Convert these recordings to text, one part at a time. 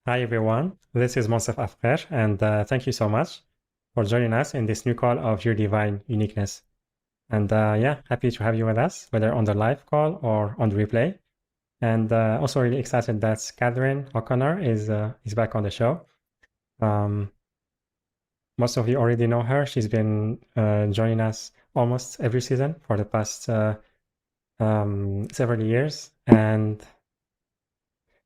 Hi everyone, this is Monsef Afkar, and thank you so much for joining us in this new call of Your Divine Uniqueness. And yeah, happy to have you with us, whether on the live call or on the replay. And also really excited that Catherine O'Connor is back on the show. Um, Most of you already know her. She's been joining us almost every season for the past several years, and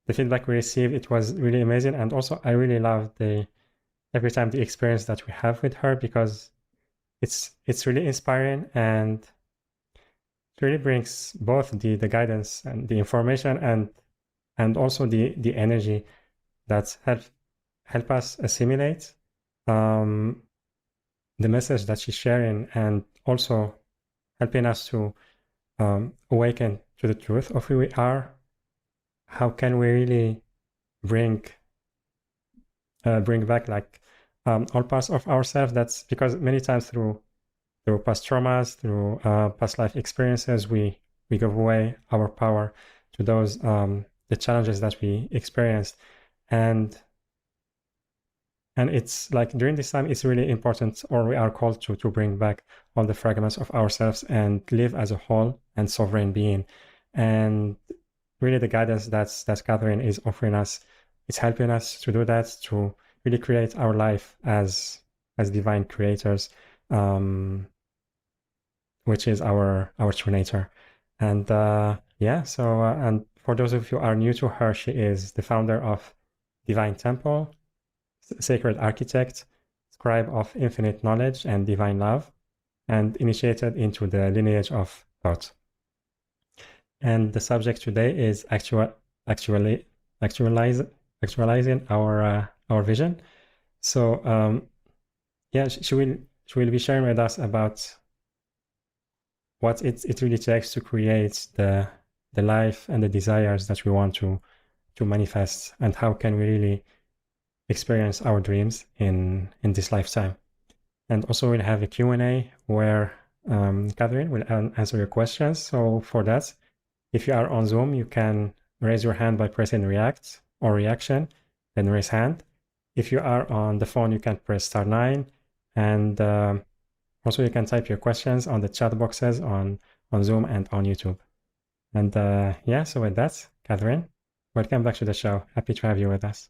the feedback we received, it was really amazing. And also, I really loved every time the experience that we have with her, because it's really inspiring, and it really brings both the guidance and the information, and also the energy that help us assimilate um, the message that she's sharing, and also helping us to awaken to the truth of who we are. How can we really bring bring back like all parts of ourselves? That's because many times through past traumas, through past life experiences, we give away our power to those the challenges that we experienced, and it's like during this time it's really important, or we are called to bring back all the fragments of ourselves and live as a whole and sovereign being. And really the guidance that Catherine is offering us is helping us to do that, to really create our life as divine creators, which is our true nature. And yeah, so and for those of you who are new to her, she is the founder of Divine Temple, sacred architect, scribe of infinite knowledge and divine love, and initiated into the lineage of thought. And the subject today is actually actualizing our vision. So yeah, she will be sharing with us about what it really takes to create the life and the desires that we want to manifest, and how can we really experience our dreams in this lifetime. And also we'll have a Q&A where Catherine will answer your questions. So for that, if you are on Zoom, you can raise your hand by pressing react or reaction, then raise hand. If you are on the phone, you can press *9, and also you can type your questions on the chat boxes on Zoom and on YouTube. And yeah, so with that, Catherine, welcome back to the show. Happy to have you with us.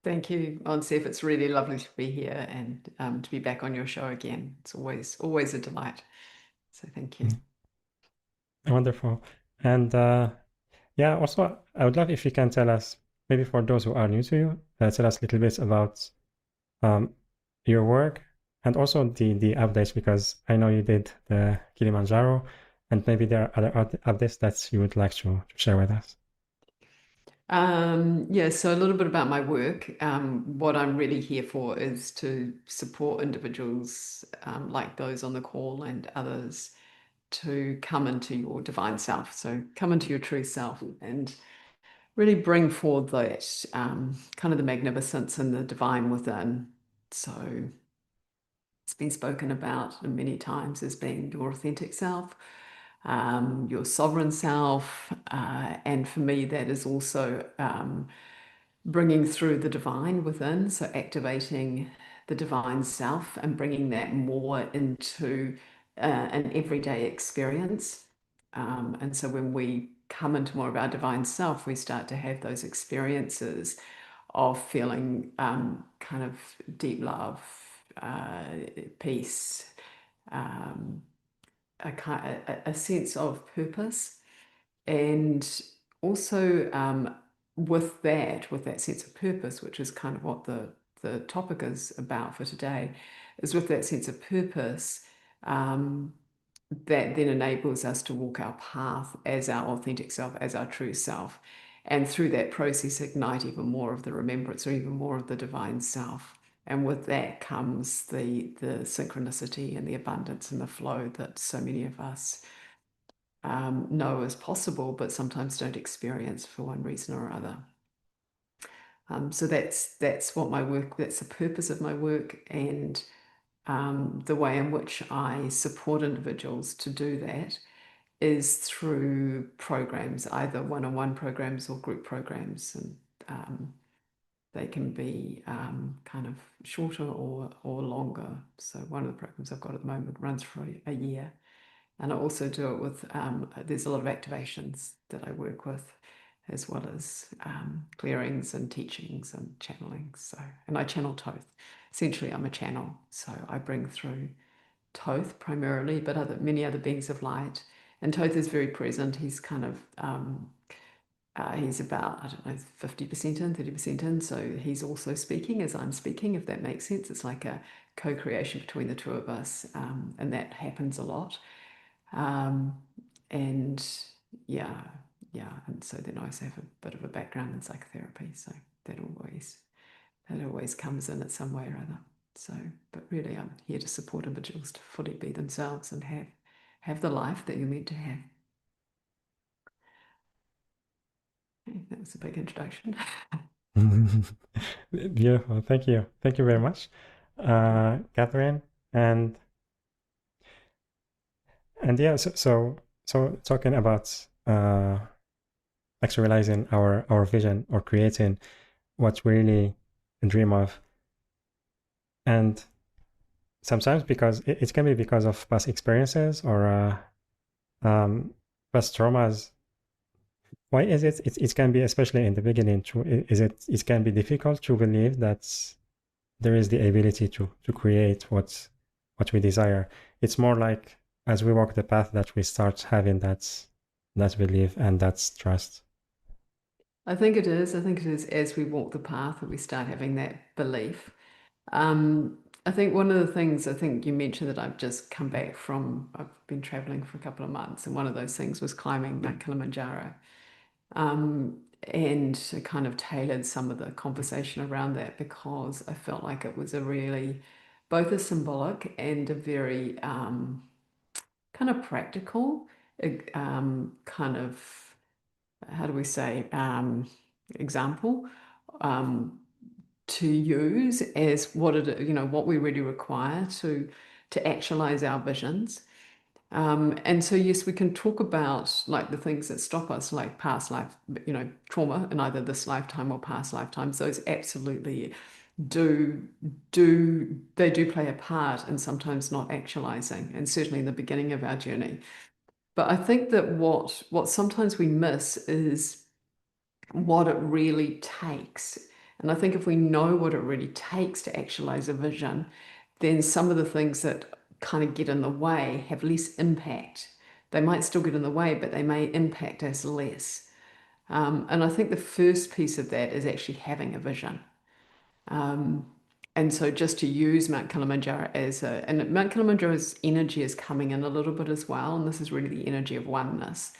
Thank you, Monsef. It's really lovely to be here and to be back on your show again. It's always a delight. So thank you. Wonderful. And yeah, also, I would love if you can tell us, maybe for those who are new to you, tell us a little bit about your work, and also the updates, because I know you did the Kilimanjaro, and maybe there are other updates that you would like to share with us. Yeah, so a little bit about my work. What I'm really here for is to support individuals like those on the call and others to come into your divine self. So come into your true self and really bring forward that kind of the magnificence and the divine within. So it's been spoken about many times as being your authentic self, your sovereign self. And for me, that is also bringing through the divine within. So activating the divine self and bringing that more into an everyday experience. And so when we come into more of our divine self, we start to have those experiences of feeling kind of deep love, peace, a sense of purpose, and also with that sense of purpose, which is kind of what the topic is about for today, is with that sense of purpose that then enables us to walk our path as our authentic self, as our true self, and through that process ignite even more of the remembrance or even more of the divine self. And with that comes the synchronicity and the abundance and the flow that so many of us know is possible, but sometimes don't experience for one reason or other. So that's what my work, that's the purpose of my work, and the way in which I support individuals to do that is through programs, either one-on-one programs or group programs. And they can be kind of shorter or longer. So one of the programs I've got at the moment runs for a year. And I also do it with, there's a lot of activations that I work with, as well as clearings and teachings and channelings. So, and I channel Toth. Essentially, I'm a channel. So I bring through Toth primarily, but many other beings of light. And Toth is very present. He's kind of he's about, I don't know, 50% in, 30% in. So he's also speaking as I'm speaking, if that makes sense. It's like a co-creation between the two of us. And that happens a lot. And yeah, and so then I also have a bit of a background in psychotherapy, so that always comes in at some way or other. So, but really, I'm here to support individuals to fully be themselves and have the life that you're meant to have. Okay, that was a big introduction. Beautiful. Thank you. Thank you very much, Catherine. And yeah, so talking about actualizing our vision or creating what we really dream of. And sometimes because it can be because of past experiences or past traumas. Why is it? It can be, especially in the beginning, it can be difficult to believe that there is the ability to create what we desire. It's more like as we walk the path that we start having that belief and that trust. I think it is. I think it is as we walk the path that we start having that belief. I think one of the things, I think you mentioned that I've just come back from, I've been traveling for a couple of months, and one of those things was climbing Mount Kilimanjaro. And I kind of tailored some of the conversation around that because I felt like it was a really, both a symbolic and a very kind of practical, kind of, how do we say, example to use as what what we really require to actualize our visions. And so, yes, we can talk about like the things that stop us, like past life, trauma in either this lifetime or past lifetimes. Those absolutely do they do play a part in sometimes not actualizing, and certainly in the beginning of our journey. But I think that what sometimes we miss is what it really takes. And I think if we know what it really takes to actualize a vision, then some of the things that kind of get in the way have less impact. They might still get in the way, but they may impact us less. And I think the first piece of that is actually having a vision. And so just to use Mount Kilimanjaro and Mount Kilimanjaro's energy is coming in a little bit as well, and this is really the energy of oneness.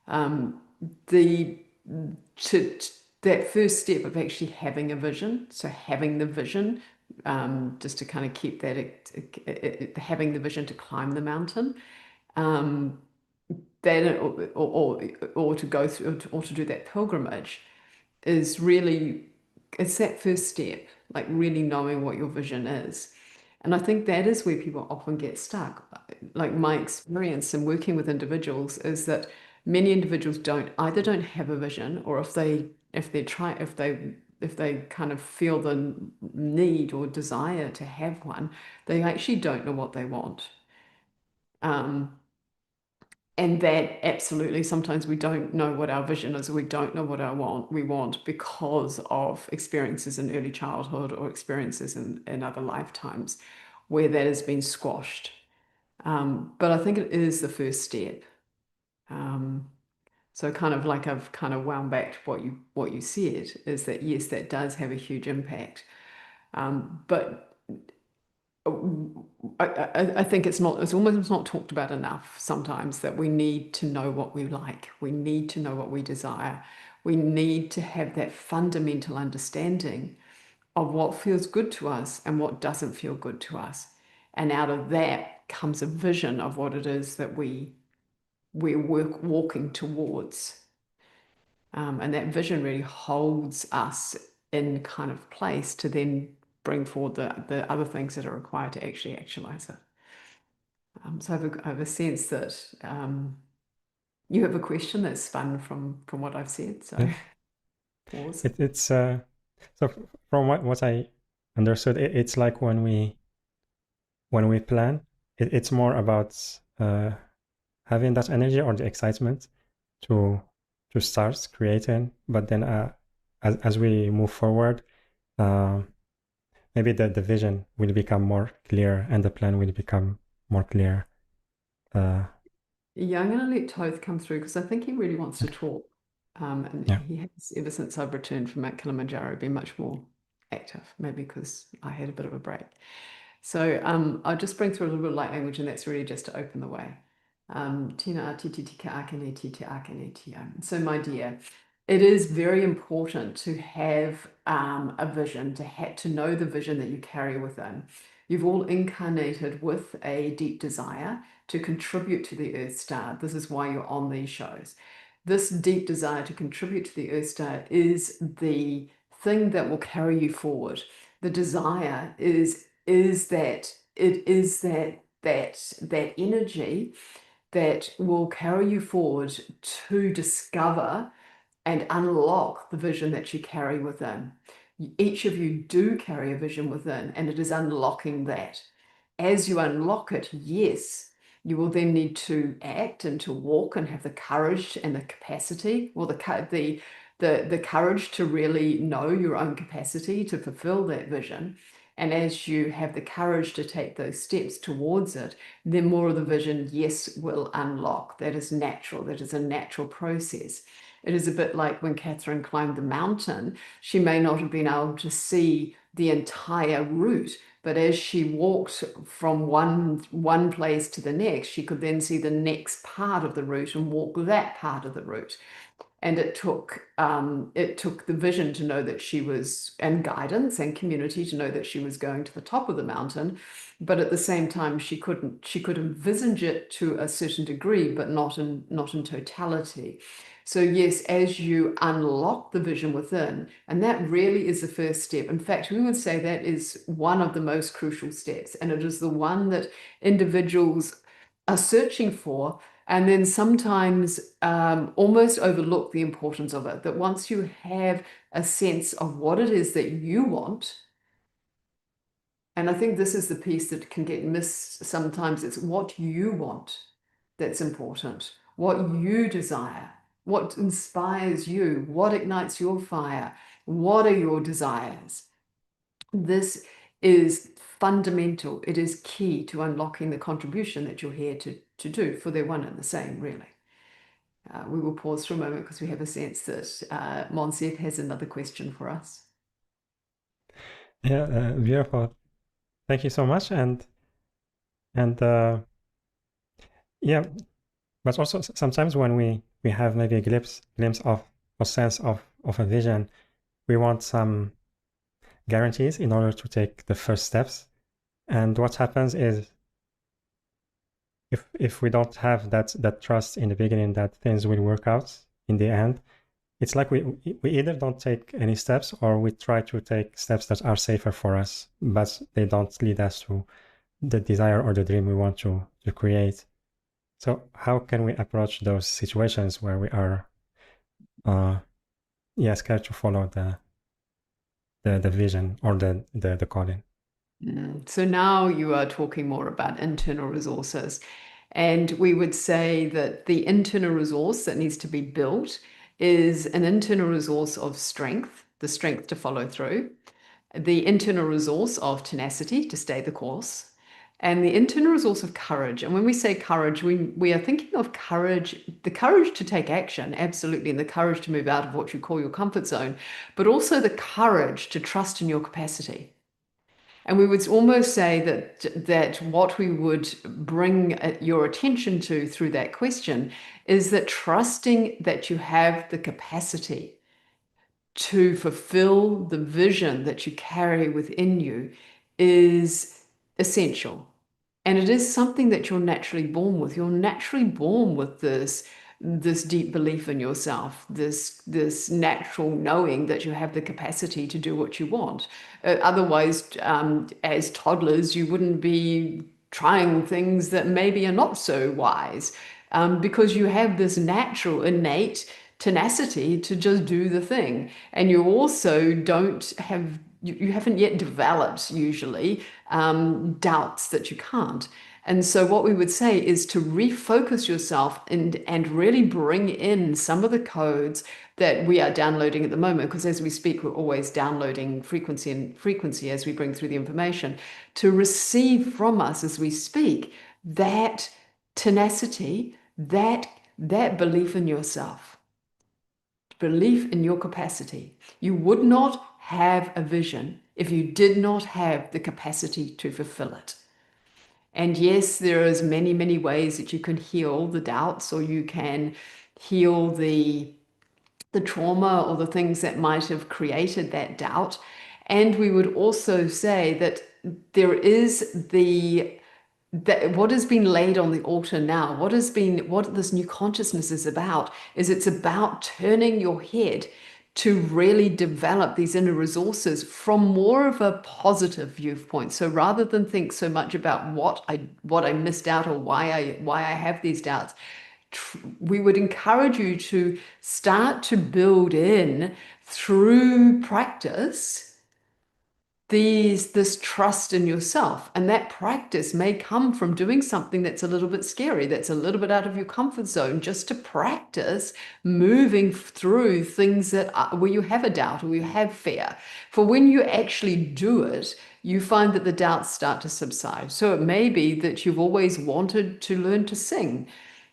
The to that first step of actually having a vision, so having the vision, just to kind of keep that having the vision to climb the mountain, that or to go through or to do that pilgrimage is really, it's that first step, like really knowing what your vision is. And I think that is where people often get stuck. Like my experience in working with individuals is that many individuals don't have a vision, or if they kind of feel the need or desire to have one, they actually don't know what they want. And that absolutely, sometimes we don't know what our vision is, or we don't know what we want because of experiences in early childhood or experiences in other lifetimes where that has been squashed. But I think it is the first step. So kind of like I've kind of wound back to what you said is that yes, that does have a huge impact. But I think it's almost not talked about enough sometimes that we need to know what we like. We need to know what we desire. We need to have that fundamental understanding of what feels good to us and what doesn't feel good to us. And out of that comes a vision of what it is that we're walking towards. And that vision really holds us in kind of place to then bring forward the other things that are required to actually actualize it. So I have a sense that you have a question that's spun from what I've said. So Yeah. pause. It's So from what I understood, it's like when we plan, it's more about having that energy or the excitement to start creating, but then as we move forward, uh, maybe the vision will become more clear and the plan will become more clear. Yeah, I'm going to let Toth come through because I think he really wants to talk. And Yeah. he has, ever since I've returned from Mount Kilimanjaro, been much more active, maybe because I had a bit of a break. So I'll just bring through a little bit of light language, and that's really just to open the way. Tina titi tika akane titi akane tia. So, my dear, it is very important to have a vision, to know the vision that you carry within. You've all incarnated with a deep desire to contribute to the Earth Star. This is why you're on these shows. This deep desire to contribute to the Earth Star is the thing that will carry you forward. The desire is that it is that energy that will carry you forward to discover and unlock the vision that you carry within. Each of you do carry a vision within, and it is unlocking that. As you unlock it, yes, you will then need to act and to walk and have the courage and the capacity, or the courage to really know your own capacity to fulfill that vision. And as you have the courage to take those steps towards it, then more of the vision, yes, will unlock. That is natural. That is a natural process. It is a bit like when Catherine climbed the mountain, she may not have been able to see the entire route, but as she walked from one place to the next, she could then see the next part of the route and walk that part of the route. And it took the vision to know that she was, and guidance and community to know that she was going to the top of the mountain, but at the same time she could envisage it to a certain degree, but not in totality. So yes, as you unlock the vision within, and that really is the first step. In fact, we would say that is one of the most crucial steps, and it is the one that individuals are searching for, and then sometimes almost overlook the importance of it. That once you have a sense of what it is that you want, and I think this is the piece that can get missed sometimes, it's what you want that's important, what you desire, what inspires you, what ignites your fire, what are your desires. This is fundamental. It is key to unlocking the contribution that you're here to do, for they're one and the same, really. We will pause for a moment because we have a sense that Monsif has another question for us. Yeah, beautiful. Thank you so much. And yeah, but also sometimes when we have maybe a glimpse of a sense of a vision, we want some guarantees in order to take the first steps. And what happens is if we don't have that trust in the beginning that things will work out in the end, it's like we either don't take any steps or we try to take steps that are safer for us, but they don't lead us to the desire or the dream we want to create. So how can we approach those situations where we are scared to follow the vision or the calling? So now you are talking more about internal resources. And we would say that the internal resource that needs to be built is an internal resource of strength, the strength to follow through, the internal resource of tenacity to stay the course, and the internal resource of courage. And when we say courage, we are thinking of courage, the courage to take action, absolutely, and the courage to move out of what you call your comfort zone, but also the courage to trust in your capacity. And we would almost say that what we would bring your attention to through that question is that trusting that you have the capacity to fulfill the vision that you carry within you is essential. And it is something that you're naturally born with. You're naturally born with this deep belief in yourself, this natural knowing that you have the capacity to do what you want. Otherwise, as toddlers, you wouldn't be trying things that maybe are not so wise, because you have this natural, innate tenacity to just do the thing. And you also don't have, you haven't yet developed usually doubts that you can't. And so what we would say is to refocus yourself and really bring in some of the codes that we are downloading at the moment, because as we speak, we're always downloading frequency and frequency as we bring through the information, to receive from us as we speak that tenacity, that belief in yourself, belief in your capacity. You would not have a vision if you did not have the capacity to fulfill it. And yes, there is many, many ways that you can heal the doubts, or you can heal the trauma or the things that might have created that doubt. And we would also say that there is that what has been laid on the altar now, what this new consciousness is about, is it's about turning your head to really develop these inner resources from more of a positive viewpoint. So rather than think so much about what I missed out or why I have these doubts, we would encourage you to start to build in through practice this trust in yourself. And that practice may come from doing something that's a little bit scary, that's a little bit out of your comfort zone, just to practice moving through things where you have a doubt or you have fear. For when you actually do it, you find that the doubts start to subside. So it may be that you've always wanted to learn to sing.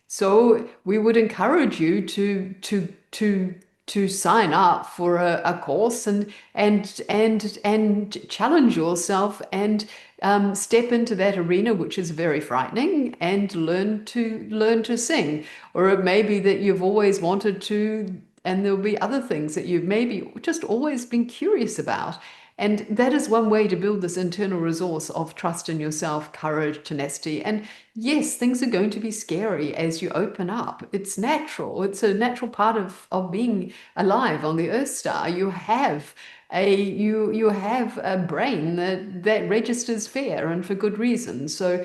So we would encourage you to sign up for a course and challenge yourself and step into that arena, which is very frightening, and learn to sing. Or it may be that you've always wanted to, and there'll be other things that you've maybe just always been curious about. And that is one way to build this internal resource of trust in yourself, courage, tenacity. And yes, things are going to be scary as you open up. It's natural. It's a natural part of being alive on the Earth star. You have a brain that registers fear, and for good reason. So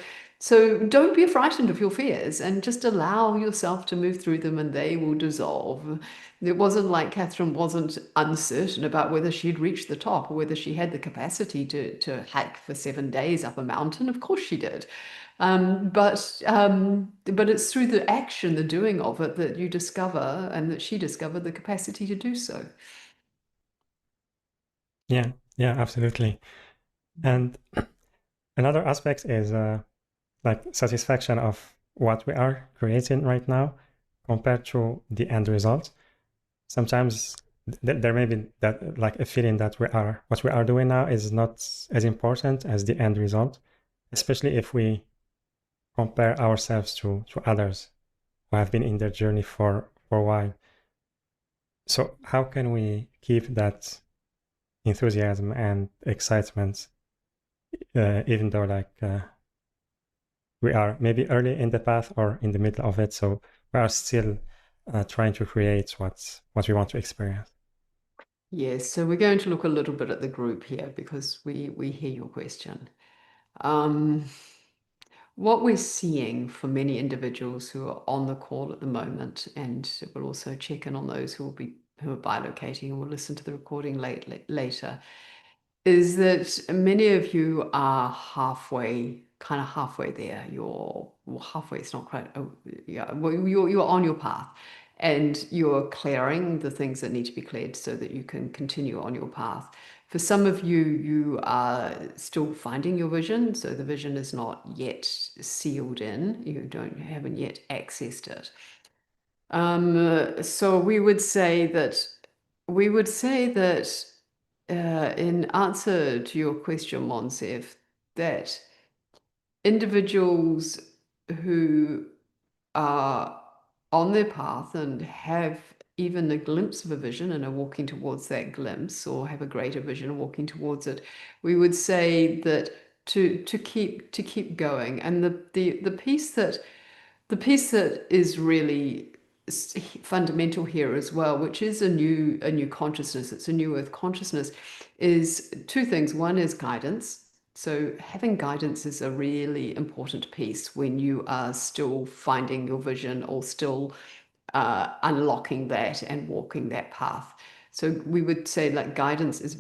don't be frightened of your fears, and just allow yourself to move through them, and they will dissolve. It wasn't like Catherine wasn't uncertain about whether she'd reach the top or whether she had the capacity to hike for 7 days up a mountain. Of course she did. But it's through the action, the doing of it, that you discover, and that she discovered, the capacity to do so. Yeah, yeah, absolutely. And another aspect is like satisfaction of what we are creating right now compared to the end result. Sometimes there may be that like a feeling that what we are doing now is not as important as the end result, especially if we compare ourselves to others who have been in their journey for a while. So how can we keep that enthusiasm and excitement, even though we are maybe early in the path or in the middle of it, so we are still trying to create what we want to experience. Yes, so we're going to look a little bit at the group here, because we hear your question. What we're seeing for many individuals who are on the call at the moment, and we'll also check in on those who are bilocating and will listen to the recording later, is that many of you are kind of halfway there. Well, halfway, it's not quite, oh, yeah, well, you're on your path, and you're clearing the things that need to be cleared so that you can continue on your path. For some of you, you are still finding your vision, so the vision is not yet sealed in. You haven't yet accessed it. So we would say that in answer to your question, Monsef, that individuals who are on their path and have even a glimpse of a vision and are walking towards that glimpse, or have a greater vision and walking towards it, we would say that to keep going. And the piece that is really fundamental here as well, which is a new consciousness, it's a new earth consciousness, is two things. One is guidance. So having guidance is a really important piece when you are still finding your vision, or still unlocking that and walking that path. So we would say like guidance is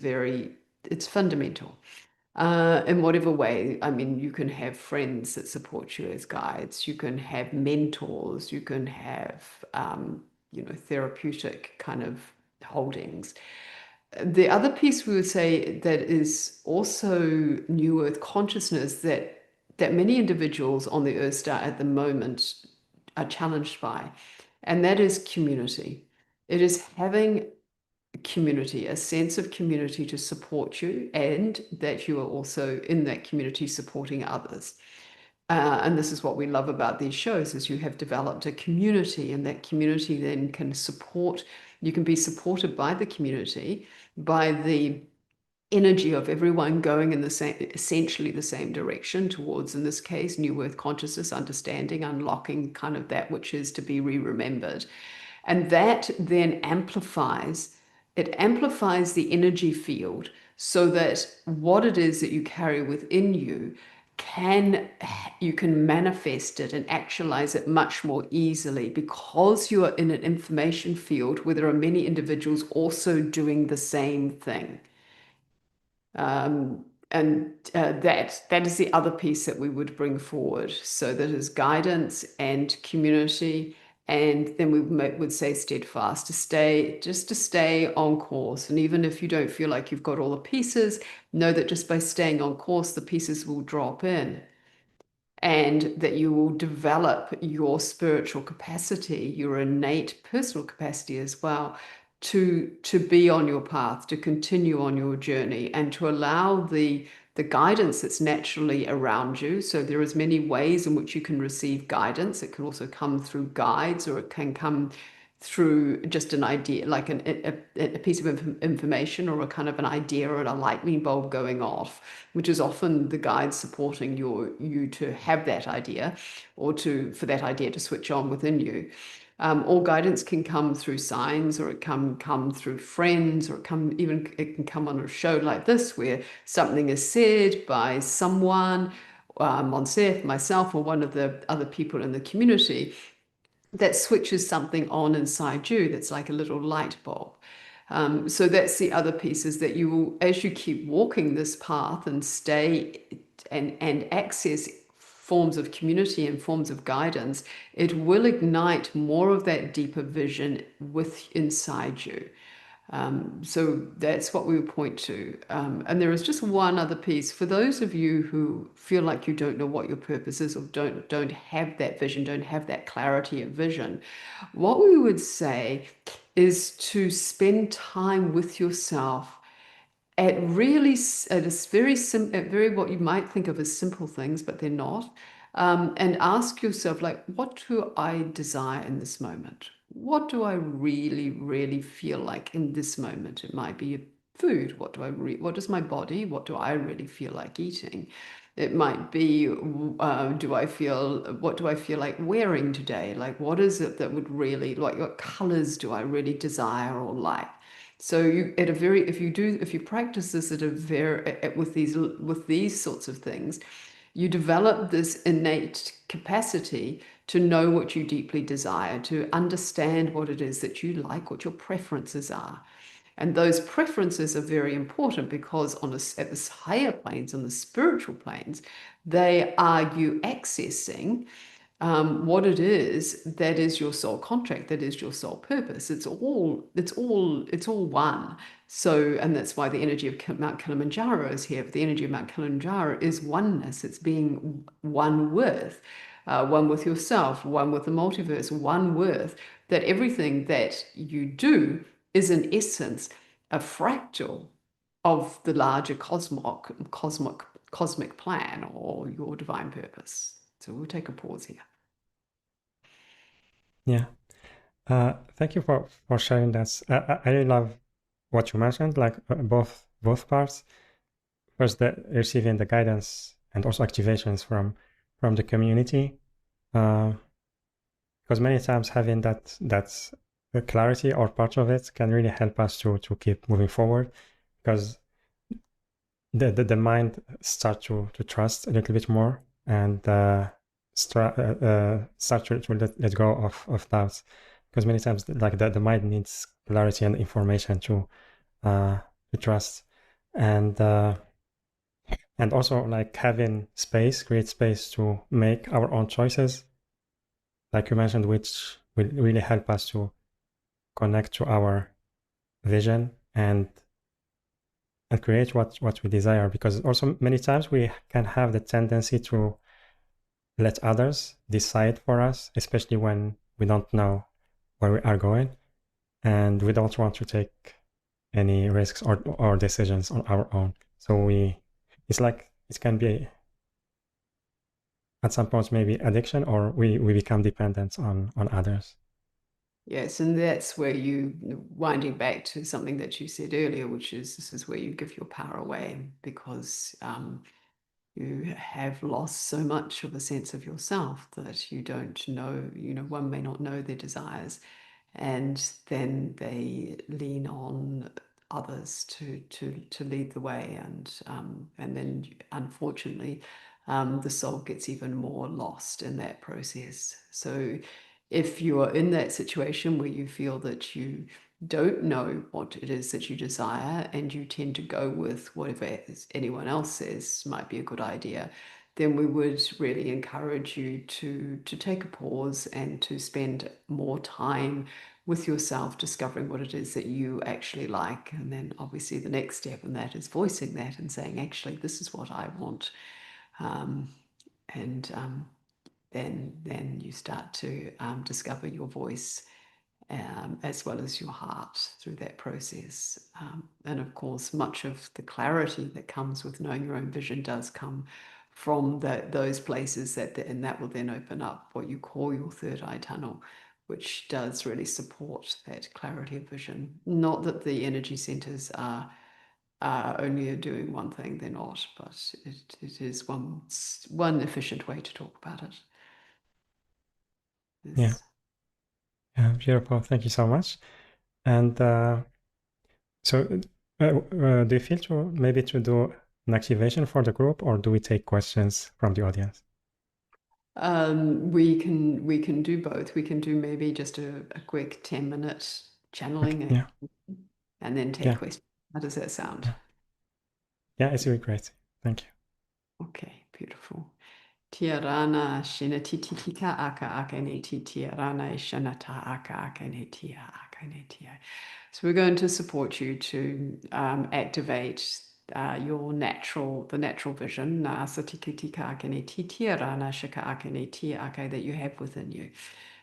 it's fundamental. In whatever way, I mean, you can have friends that support you as guides, you can have mentors, you can have, therapeutic kind of holdings. The other piece we would say that is also New Earth consciousness that many individuals on the Earth Star at the moment are challenged by, and that is community. It is having community, a sense of community to support you, and that you are also in that community supporting others. And this is what we love about these shows is you have developed a community, and that community then can support, you can be supported by the community, by the energy of everyone going in the same, essentially the same direction towards, in this case, New Earth consciousness, understanding, unlocking kind of that which is to be re-remembered. And that then amplifies the energy field so that what it is that you carry within you you can manifest it and actualize it much more easily because you are in an information field where there are many individuals also doing the same thing. And that is the other piece that we would bring forward. So that is guidance and community, and then we would say steadfast, to stay on course. And even if you don't feel like you've got all the pieces, know that just by staying on course, the pieces will drop in, and that you will develop your spiritual capacity, your innate personal capacity as well, to be on your path, to continue on your journey, and to allow the guidance that's naturally around you. So there is many ways in which you can receive guidance. It can also come through guides, or it can come through just an idea, like a piece of information, or a kind of an idea, or a lightning bulb going off, which is often the guide supporting you to have that idea, or for that idea to switch on within you. Or guidance can come through signs, or it can come through friends, or it can come on a show like this where something is said by someone, Monsef, myself, or one of the other people in the community, that switches something on inside you that's like a little light bulb. So that's the other piece, is that you will, as you keep walking this path and stay and access forms of community and forms of guidance, it will ignite more of that deeper vision inside you. So that's what we would point to. And there is just one other piece for those of you who feel like you don't know what your purpose is, or don't have that vision, don't have that clarity of vision. What we would say is to spend time with yourself at a very what you might think of as simple things, but they're not. And ask yourself, like, what do I desire in this moment? What do I really, really feel like in this moment? It might be food. What does my body, what do I really feel like eating? It might be, what do I feel like wearing today? Like, what is it that would really, like, what colors do I really desire or like? So if you practice this with these sorts of things, you develop this innate capacity to know what you deeply desire, to understand what it is that you like, what your preferences are. And those preferences are very important because at the higher planes, on the spiritual planes, they are you accessing what it is that is your soul contract, that is your soul purpose. It's all one. So, and that's why the energy of Mount Kilimanjaro is here. But the energy of Mount Kilimanjaro is oneness. It's being one with yourself, one with the multiverse, one with that everything that you do is in essence a fractal of the larger cosmic plan, or your divine purpose. So we'll take a pause here. Yeah. Thank you for sharing that. I really love what you mentioned, like both parts. First, receiving the guidance and also activations from the community, because many times having that clarity or part of it can really help us to keep moving forward, because the mind start to trust a little bit more, and start to let go of doubts. because many times like the mind needs clarity and information to trust, and also like having space, create space to make our own choices, like you mentioned, which will really help us to connect to our vision and create what we desire. Because also many times we can have the tendency to let others decide for us, especially when we don't know where we are going and we don't want to take any risks or decisions on our own. So it's like it can be at some point maybe addiction, or we become dependent on others. Yes, and that's where you, winding back to something that you said earlier, which is this is where you give your power away because you have lost so much of a sense of yourself that you don't know, one may not know their desires, and then they lean on others to lead the way, and then unfortunately the soul gets even more lost in that process. So if you are in that situation where you feel that you don't know what it is that you desire and you tend to go with whatever anyone else says might be a good idea, then we would really encourage you to take a pause and to spend more time with yourself discovering what it is that you actually like. And then obviously the next step in that is voicing that and saying, actually, this is what I want. And then you start to discover your voice as well as your heart through that process. And of course, much of the clarity that comes with knowing your own vision does come from those places and that will then open up what you call your third eye tunnel, which does really support that clarity of vision. Not that the energy centers are only doing one thing, they're not, but it is one efficient way to talk about it. Yeah, Is yeah, beautiful. Thank you so much. And so, do you feel to maybe to do an activation for the group, or do we take questions from the audience? we can do both. We can do maybe just a quick 10-minute Okay. channeling Yeah, and then take yeah, questions. How does that sound? yeah, yeah. It's really great. Thank you. Okay, beautiful. Tiarana shinatitika aka akaneti tiarana shanata aka akanetia akanetia. So we're going to support you to activate the natural vision nasatikitika akaneti tiarana shaka akaneti aka that you have within you.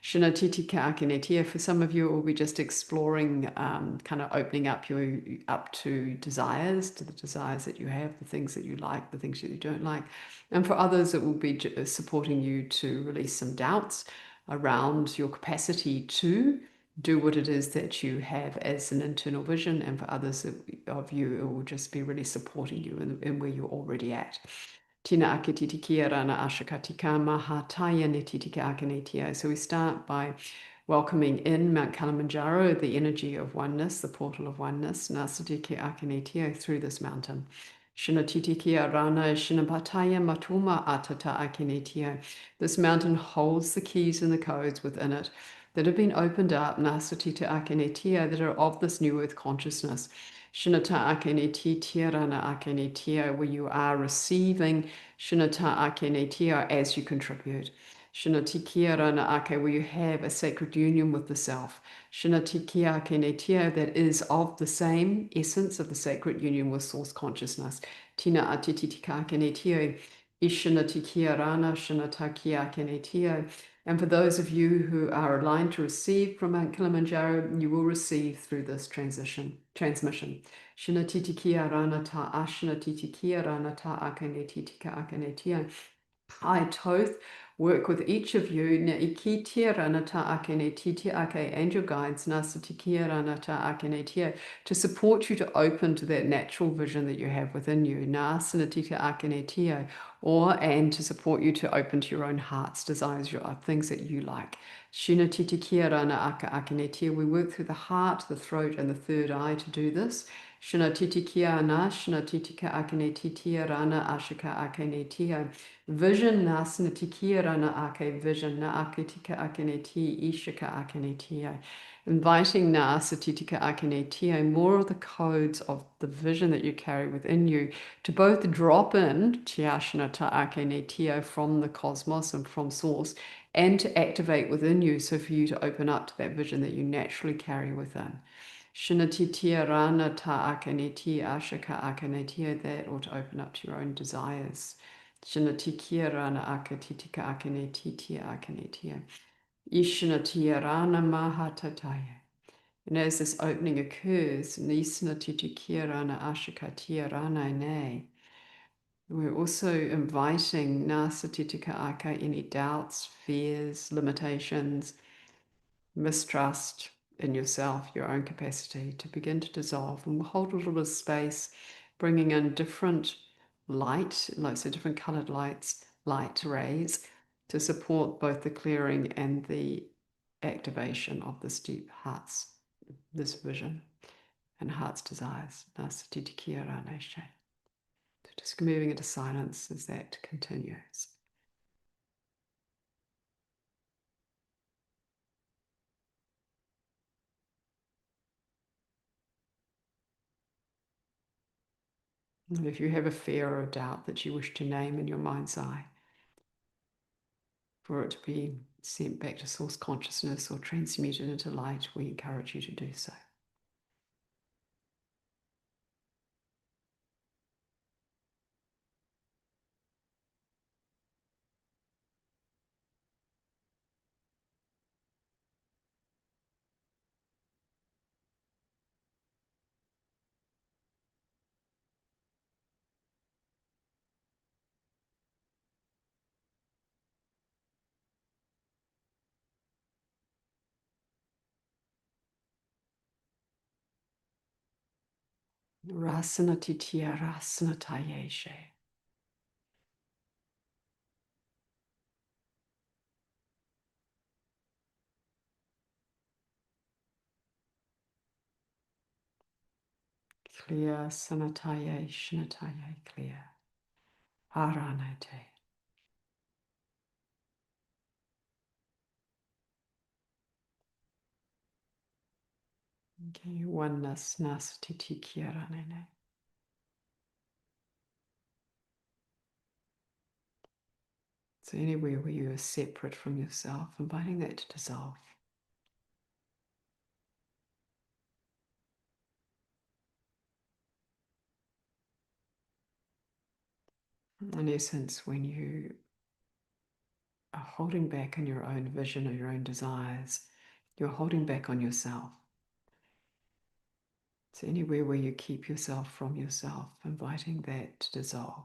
Shinatitika akaneti. For some of you, it will be just exploring, kind of opening up to desires, to the desires that you have, the things that you like, the things that you don't like. And for others, it will be supporting you to release some doubts around your capacity to do what it is that you have as an internal vision. And for others of you, it will just be really supporting you in where you're already at. Tina akititikia rana ashakatika mahataya netitika akanetia. So we start by welcoming in Mount Kilimanjaro, the energy of oneness, the portal of oneness, Nasatiki Akanetio, through this mountain. Shinatitikia Rana Shinapataya Matuma Atata Akinetio. This mountain holds the keys and the codes within it that have been opened up, Nasatita Akinetio, that are of this new earth consciousness. Shinata Akeneti Tirana Akenetio, where you are receiving Shinata Akenetio as you contribute. Shinatikia rana ake, where you have a sacred union with the self. Shinatikia kenetia, that is of the same essence of the sacred union with source consciousness. Tina atititika kenetio. Ishinatikia rana shinatakia kenetio. And for those of you who are aligned to receive from Mount Kilimanjaro, you will receive through this transmission. Shinatitikia rana ta ashinatitikia rana ta akenetitika akenetia. I, Toth, work with each of you na ikitia ranata akene titi ake angel guides nasatikia ranata akene tia to support you to open to that natural vision that you have within you nasanatita akene tia, and to support you to open to your own heart's desires, your things that you like. Shinatitikia rana aka akene tia. We work through the heart, the throat, and the third eye to do this. Shina titi kia ana, shina titi ka akane titi rana ashika akane tia. Vision na sina tiki rana ake vision na ake tika akane ti ishika akane tia. Inviting na satitika akane tia, more of the codes of the vision that you carry within you to both drop in tiashna ta akane tia from the cosmos and from source, and to activate within you, so for you to open up to that vision that you naturally carry within. Shinatitia rana ta akanitia ashaka akanitia, that or to open up to your own desires. Shinatikia rana akatitika akanititia akanitia. Ishinatia rana mahatataya. And as this opening occurs, Nisnatitikia rana ashakatia rana ne, we're also inviting Nasatitika aka, any doubts, fears, limitations, mistrust in yourself, your own capacity, to begin to dissolve. And we'll hold a little bit of space, bringing in different light, like so different colored lights, light rays, to support both the clearing and the activation of this deep heart's, this vision and heart's desires. So just moving into silence as that continues. And if you have a fear or a doubt that you wish to name in your mind's eye, for it to be sent back to source consciousness or transmuted into light, we encourage you to do so. Rasana titiya rasana tayeshe. Clear sanataye shnataye clear. Aranate. Okay, oneness nasatiti kiranene. So anywhere where you are separate from yourself, inviting that to dissolve. In essence, when you are holding back on your own vision or your own desires, you're holding back on yourself. So anywhere where you keep yourself from yourself, inviting that to dissolve.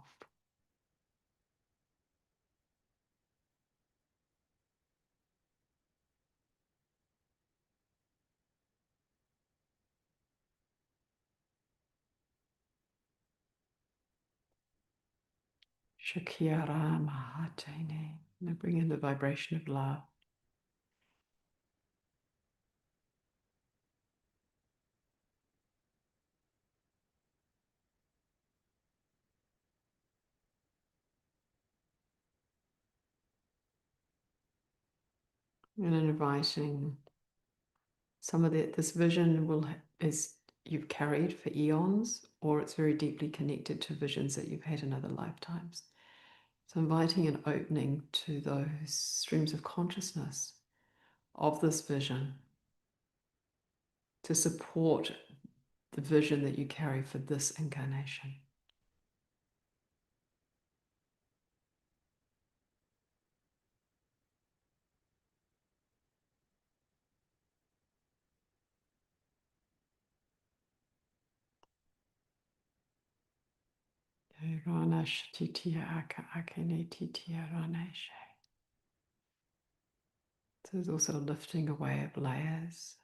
Shakira Mahatene. Now bring in the vibration of love. And inviting some of this vision is you've carried for eons, or it's very deeply connected to visions that you've had in other lifetimes. So inviting an opening to those streams of consciousness of this vision to support the vision that you carry for this incarnation. So there's also lifting away of layers.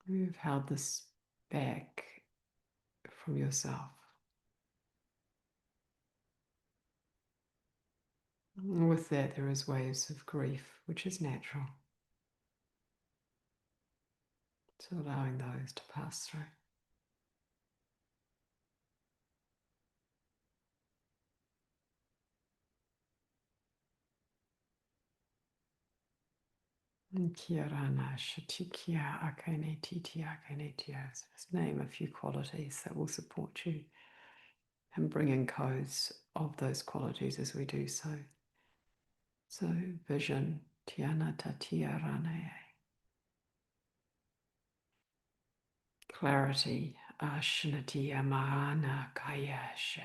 You've held this back from yourself. And with that, there is waves of grief, which is natural. So allowing those to pass through. Kirana Shatikia Akane Titi Akane Tia. Just name a few qualities that will support you and bring in codes of those qualities as we do so. So vision, Tiana Tatia Rane. Clarity, Ashnatia Mahana Kayashe.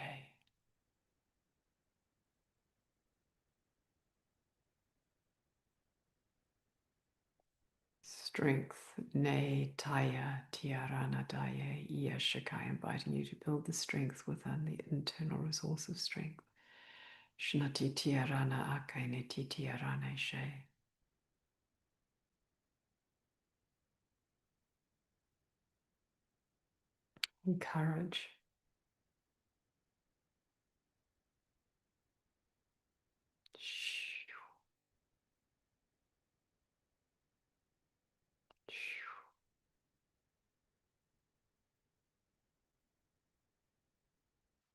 Strength, Ne Taya Tiarana Daya Yashakai, inviting you to build the strength within the internal resource of strength. Shnati Tiarana Akaine Tiarane She. Courage.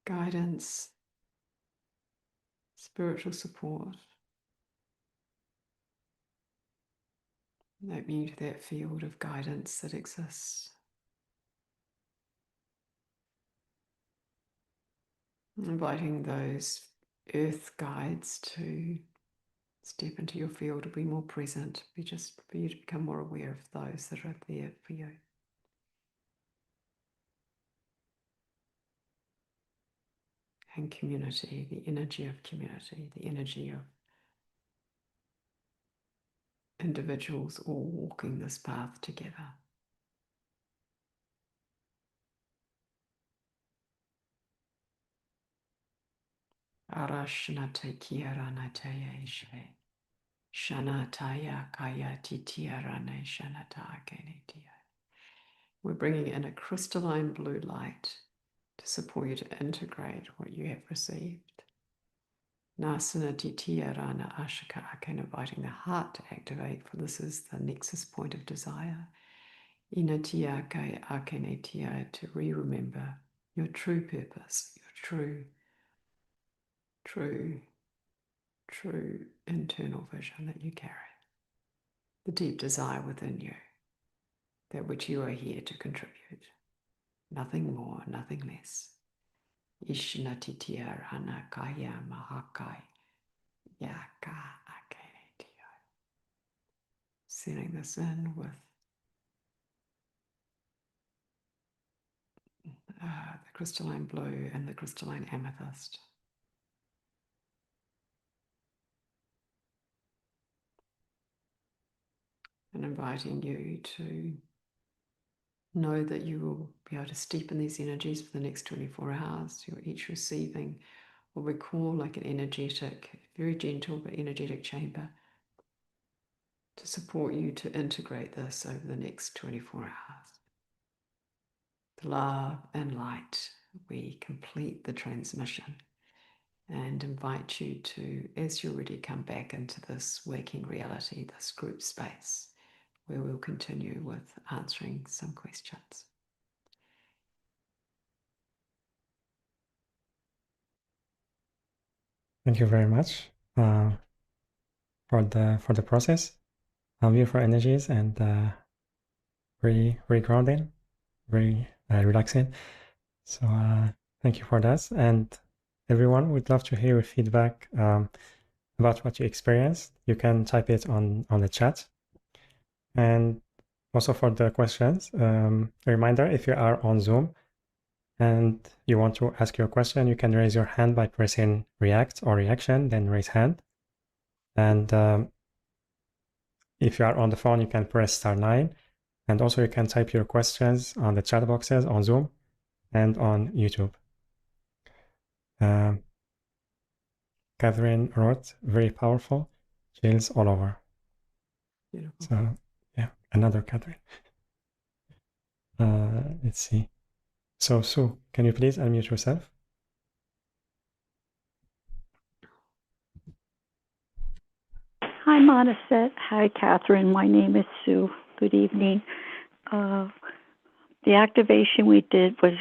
Guidance, spiritual support. Opening you to that field of guidance that exists. Inviting those earth guides to step into your field, to be more present, for you to become more aware of those that are there for you. And community, the energy of community, the energy of individuals all walking this path together. Arashnate kiaranate shve. Shanataya kaya titiarane shanata kenetia. We're bringing in a crystalline blue light to support you to integrate what you have received. Nasana titiarana ashaka aken, inviting the heart to activate, for this is the nexus point of desire. Inatia kai akenetia, to remember your true purpose, your true internal vision that you carry. The deep desire within you, that which you are here to contribute. Nothing more, nothing less. Ishnatitiya Ranakaya Mahakai Yaka Akenetia. Sending this in with the crystalline blue and the crystalline amethyst. And inviting you to know that you will be able to steep in these energies for the next 24 hours. You're each receiving what we call like an energetic, very gentle but energetic chamber to support you to integrate this over the next 24 hours. The love and light, we complete the transmission and invite you to, as you're ready, come back into this waking reality, this group space, where we'll continue with answering some questions. Thank you very much for the process. Beautiful energies and very grounding, very relaxing. So thank you for that. And everyone, we'd love to hear your feedback about what you experienced. You can type it on the chat. And also for the questions, a reminder, if you are on Zoom and you want to ask your question, you can raise your hand by pressing react or reaction, then raise hand. And if you are on the phone, you can press *9. And also you can type your questions on the chat boxes on Zoom and on YouTube. Catherine wrote, very powerful, chills all over. Beautiful. So yeah, another Catherine. Let's see. So Sue, can you please unmute yourself? Hi, Monisset. Hi, Catherine. My name is Sue. Good evening. Uh, the activation we did was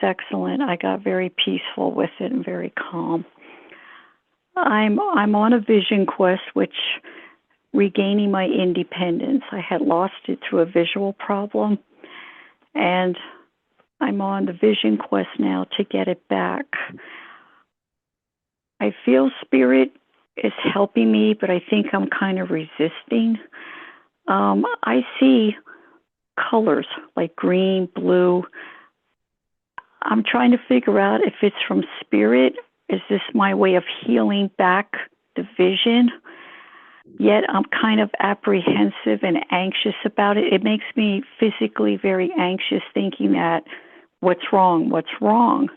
excellent. I got very peaceful with it and very calm. I'm on a vision quest, which regaining my independence. I had lost it through a visual problem, and I'm on the vision quest now to get it back. I feel spirit is helping me, but I think I'm kind of resisting. I see colors like green, blue. I'm trying to figure out if it's from spirit. Is this my way of healing back the vision? Yet I'm kind of apprehensive and anxious about it. It makes me physically very anxious thinking that what's wrong? What's wrong?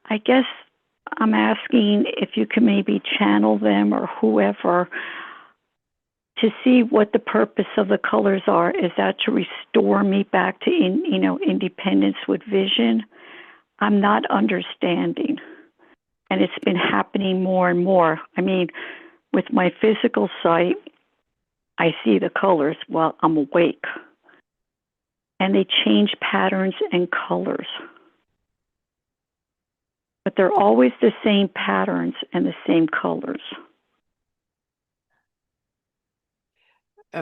I guess I'm asking if you can maybe channel them or whoever to see what the purpose of the colors are. Is that to restore me back to independence with vision? I'm not understanding. And it's been happening more and more. I mean, with my physical sight, I see the colors while I'm awake. And they change patterns and colors. But they're always the same patterns and the same colors.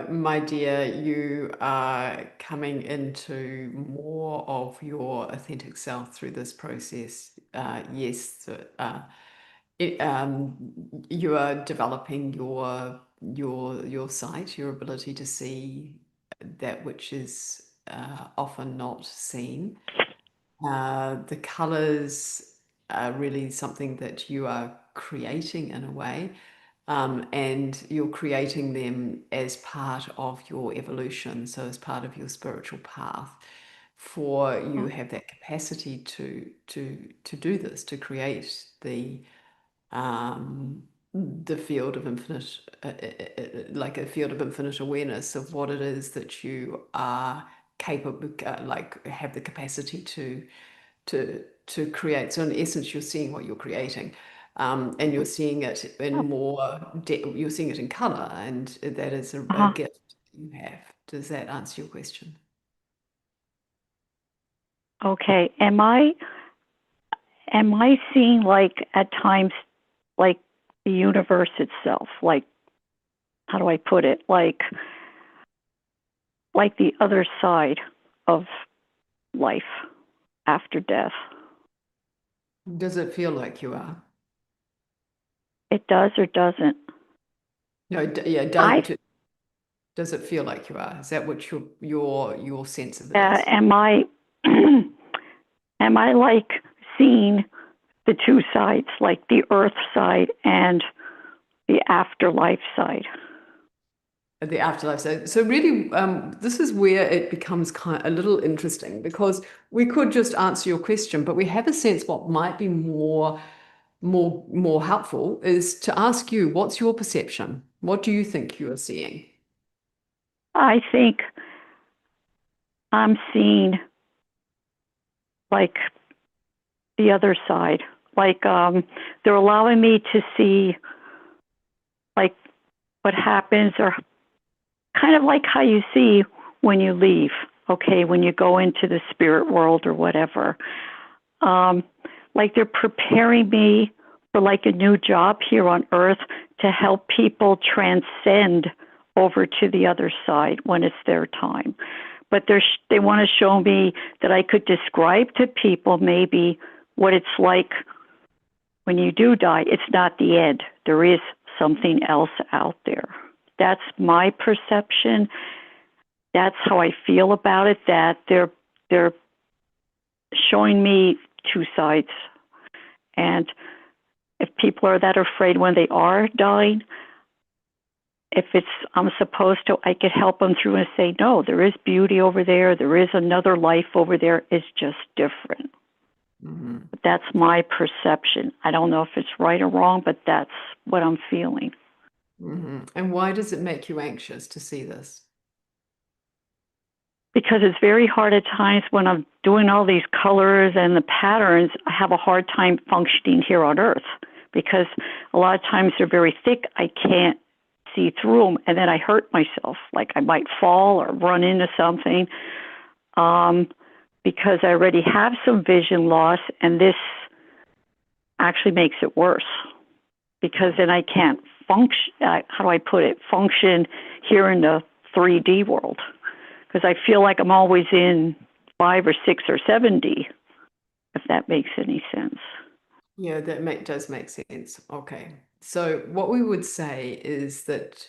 My dear, you are coming into more of your authentic self through this process. Yes, you are developing your sight, your ability to see that which is often not seen. The colors are really something that you are creating in a way. And you're creating them as part of your evolution, so as part of your spiritual path. For you have that capacity to do this, to create the field of infinite, like a field of infinite awareness of what it is that you are capable, like have the capacity to create. So in essence, you're seeing what you're creating. And you're seeing it in you're seeing it in color, and that is a gift you have. Does that answer your question? Okay. Am I seeing, like, at times, like, the universe itself? Like, how do I put it? Like the other side of life after death. Does it feel like you are? It does or doesn't. No, yeah, does it feel like you are? Is that what your sense of it is? Am I am I like seeing the two sides, like the earth side and the afterlife side? The afterlife. So really, this is where it becomes a little interesting, because we could just answer your question, but we have a sense what might be more helpful is to ask you, what's your perception? What do you think you are seeing? I think I'm seeing like the other side. Like they're allowing me to see like what happens, or kind of like how you see when you leave, okay, when you go into the spirit world or whatever. Like they're preparing me for like a new job here on earth to help people transcend over to the other side when it's their time. But they want to show me that I could describe to people maybe what it's like when you do die. It's not the end. There is something else out there. That's my perception. That's how I feel about it, that they're showing me two sides. And if people are that afraid when they are dying, if I'm supposed to, I could help them through and say, no, there is beauty over there. There is another life over there. It's just different. Mm-hmm. But that's my perception. I don't know if it's right or wrong, but that's what I'm feeling. Mm-hmm. And why does it make you anxious to see this? Because it's very hard at times when I'm doing all these colors and the patterns. I have a hard time functioning here on Earth because a lot of times they're very thick. I can't see through them, and then I hurt myself, like I might fall or run into something, because I already have some vision loss, and this actually makes it worse because then I can't function. How do I put it? Function here in the 3D world, because I feel like I'm always in 5 or 6 or 7D, if that makes any sense. Yeah, that does make sense. Okay. So what we would say is that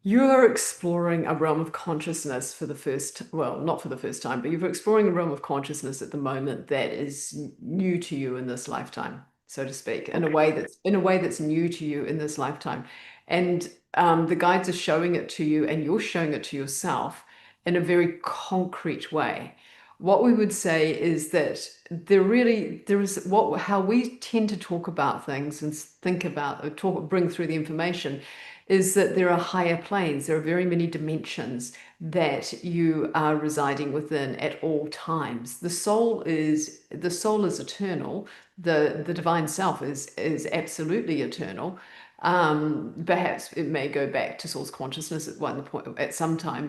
you're exploring a realm of consciousness for the first, well, not for the first time, but you're exploring a realm of consciousness at the moment that is new to you in this lifetime, so to speak, in a way that's new to you in this lifetime. And the guides are showing it to you, and you're showing it to yourself in a very concrete way. What we would say is that there is how we tend to talk about things and think about or bring through the information is that there are higher planes. There are very many dimensions that you are residing within at all times. The soul is eternal. The divine self is absolutely eternal. Perhaps it may go back to source consciousness at one point at some time,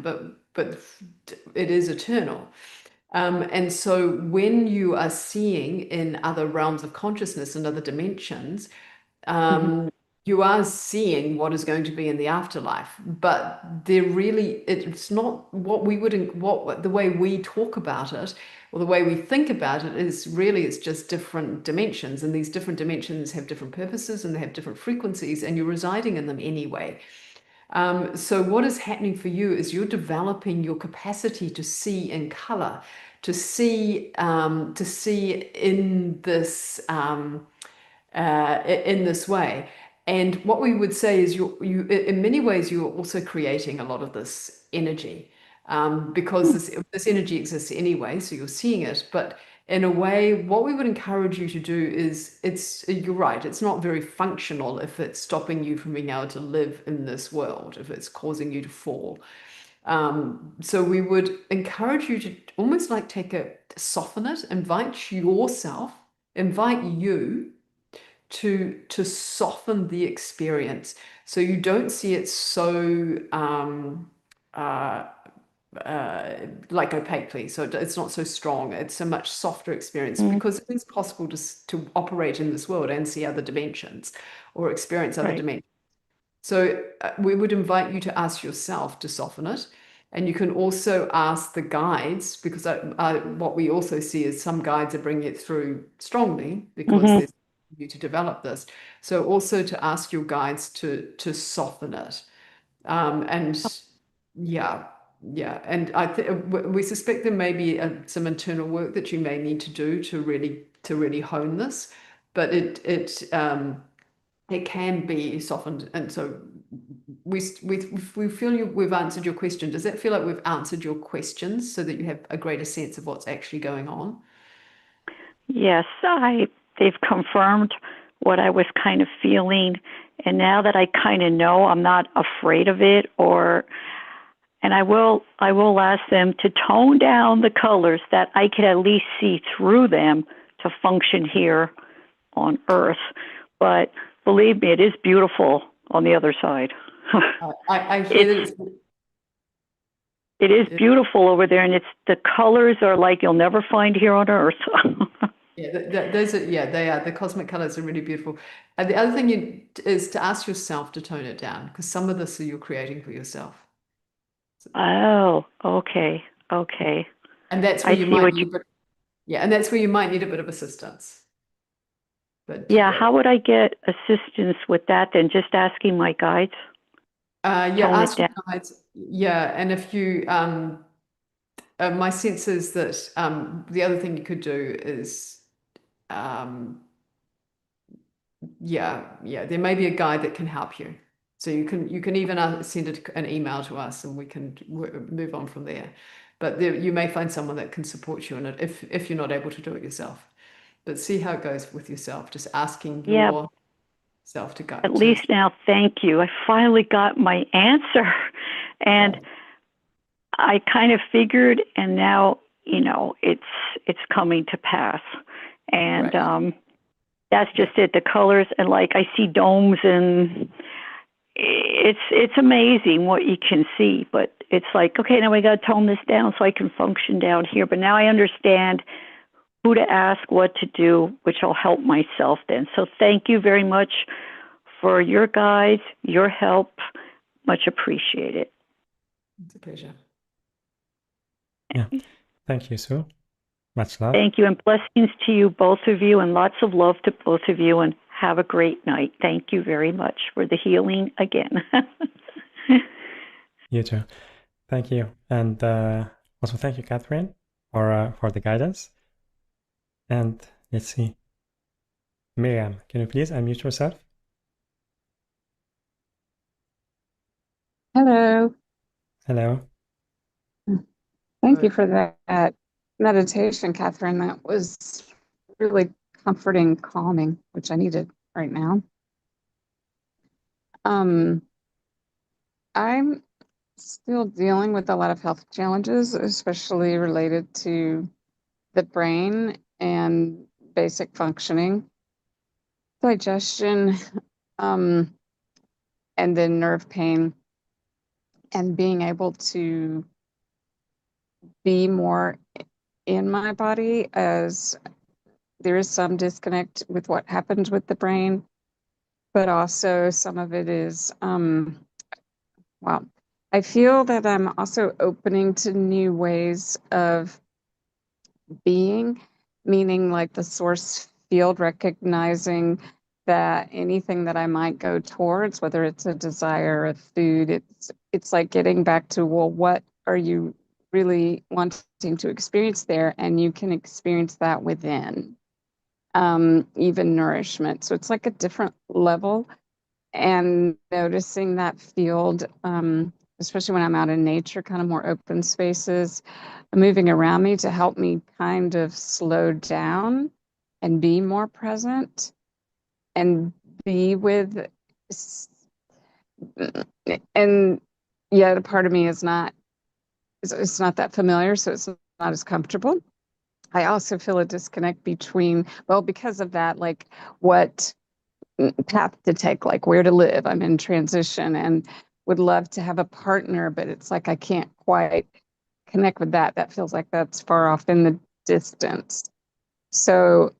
but it is eternal. And so when you are seeing in other realms of consciousness and other dimensions, you are seeing what is going to be in the afterlife, but it's not what the way we talk about it or the way we think about it is really, it's just different dimensions, and these different dimensions have different purposes and they have different frequencies, and you're residing in them anyway. So what is happening for you is you're developing your capacity to see in color, to see in this way. And what we would say is you in many ways you're also creating a lot of this energy, because this energy exists anyway, so you're seeing it. But in a way, what we would encourage you to do is, you're right, it's not very functional if it's stopping you from being able to live in this world, if it's causing you to fall. So we would encourage you to almost like soften it, invite you to soften the experience, so you don't see it so like opaquely. So it's not so strong. It's a much softer experience, because it is possible to operate in this world and see other dimensions or experience other dimensions. So we would invite you to ask yourself to soften it. And you can also ask the guides, because what we also see is some guides are bringing it through strongly because there's you to develop this. So also to ask your guides to soften it. And yeah, and we suspect there may be some internal work that you may need to do to really hone this, but it can be softened. And so we feel we've answered your question. Does that feel like we've answered your questions so that you have a greater sense of what's actually going on? Yes, they've confirmed what I was kind of feeling, and now that I kind of know, I'm not afraid of it. And I will ask them to tone down the colors that I could at least see through them to function here on Earth. But believe me, it is beautiful on the other side. I hear that it is beautiful over there, and the colors are like you'll never find here on Earth. Yeah, they are. The cosmic colors are really beautiful. And the other thing is to ask yourself to tone it down, because some of this you're creating for yourself. Oh, okay. And that's where and that's where you might need a bit of assistance. But how would I get assistance with that then? Just asking my guides? Ask your guides. Yeah, and if you my sense is that the other thing you could do is there may be a guide that can help you. So you can even send an email to us, and we can move on from there. But you may find someone that can support you in it if you're not able to do it yourself. But see how it goes with yourself. Just asking yourself to go. At least now, thank you. I finally got my answer, and I kind of figured, and now it's coming to pass, and that's just it. The colors, and like I see domes, and it's amazing what you can see, but it's like, okay, now we got to tone this down so I can function down here. But now I understand who to ask, what to do, which will help myself then. So thank you very much for your guides, your help. Much appreciated. It's a pleasure. Yeah. Thank you, Sue. Much love. Thank you, and blessings to you, both of you, and lots of love to both of you, and have a great night. Thank you very much for the healing again. You too. Thank you. And also thank you, Catherine, for the guidance. And let's see. Miriam, can you please unmute yourself? Hello. Hello. Thank you for that meditation, Catherine. That was really comforting, calming, which I needed right now. I'm still dealing with a lot of health challenges, especially related to the brain and basic functioning, digestion, and then nerve pain, and being able to be more in my body, as there is some disconnect with what happens with the brain, but also some of it is, well, I feel that I'm also opening to new ways of being, meaning like the source field, recognizing that anything that I might go towards, whether it's a desire, a food, it's like getting back to, well, what are you really wanting to experience there? And you can experience that within, even nourishment. So it's like a different level, and noticing that field, especially when I'm out in nature, kind of more open spaces, moving around me, to help me kind of slow down and be more present and be with, and yet a part of me is not, it's not that familiar, so it's not as comfortable. I also feel a disconnect between, well, because of that, like what path to take, like where to live. I'm in transition and would love to have a partner, but it's like I can't quite connect with that. That feels like that's far off in the distance. So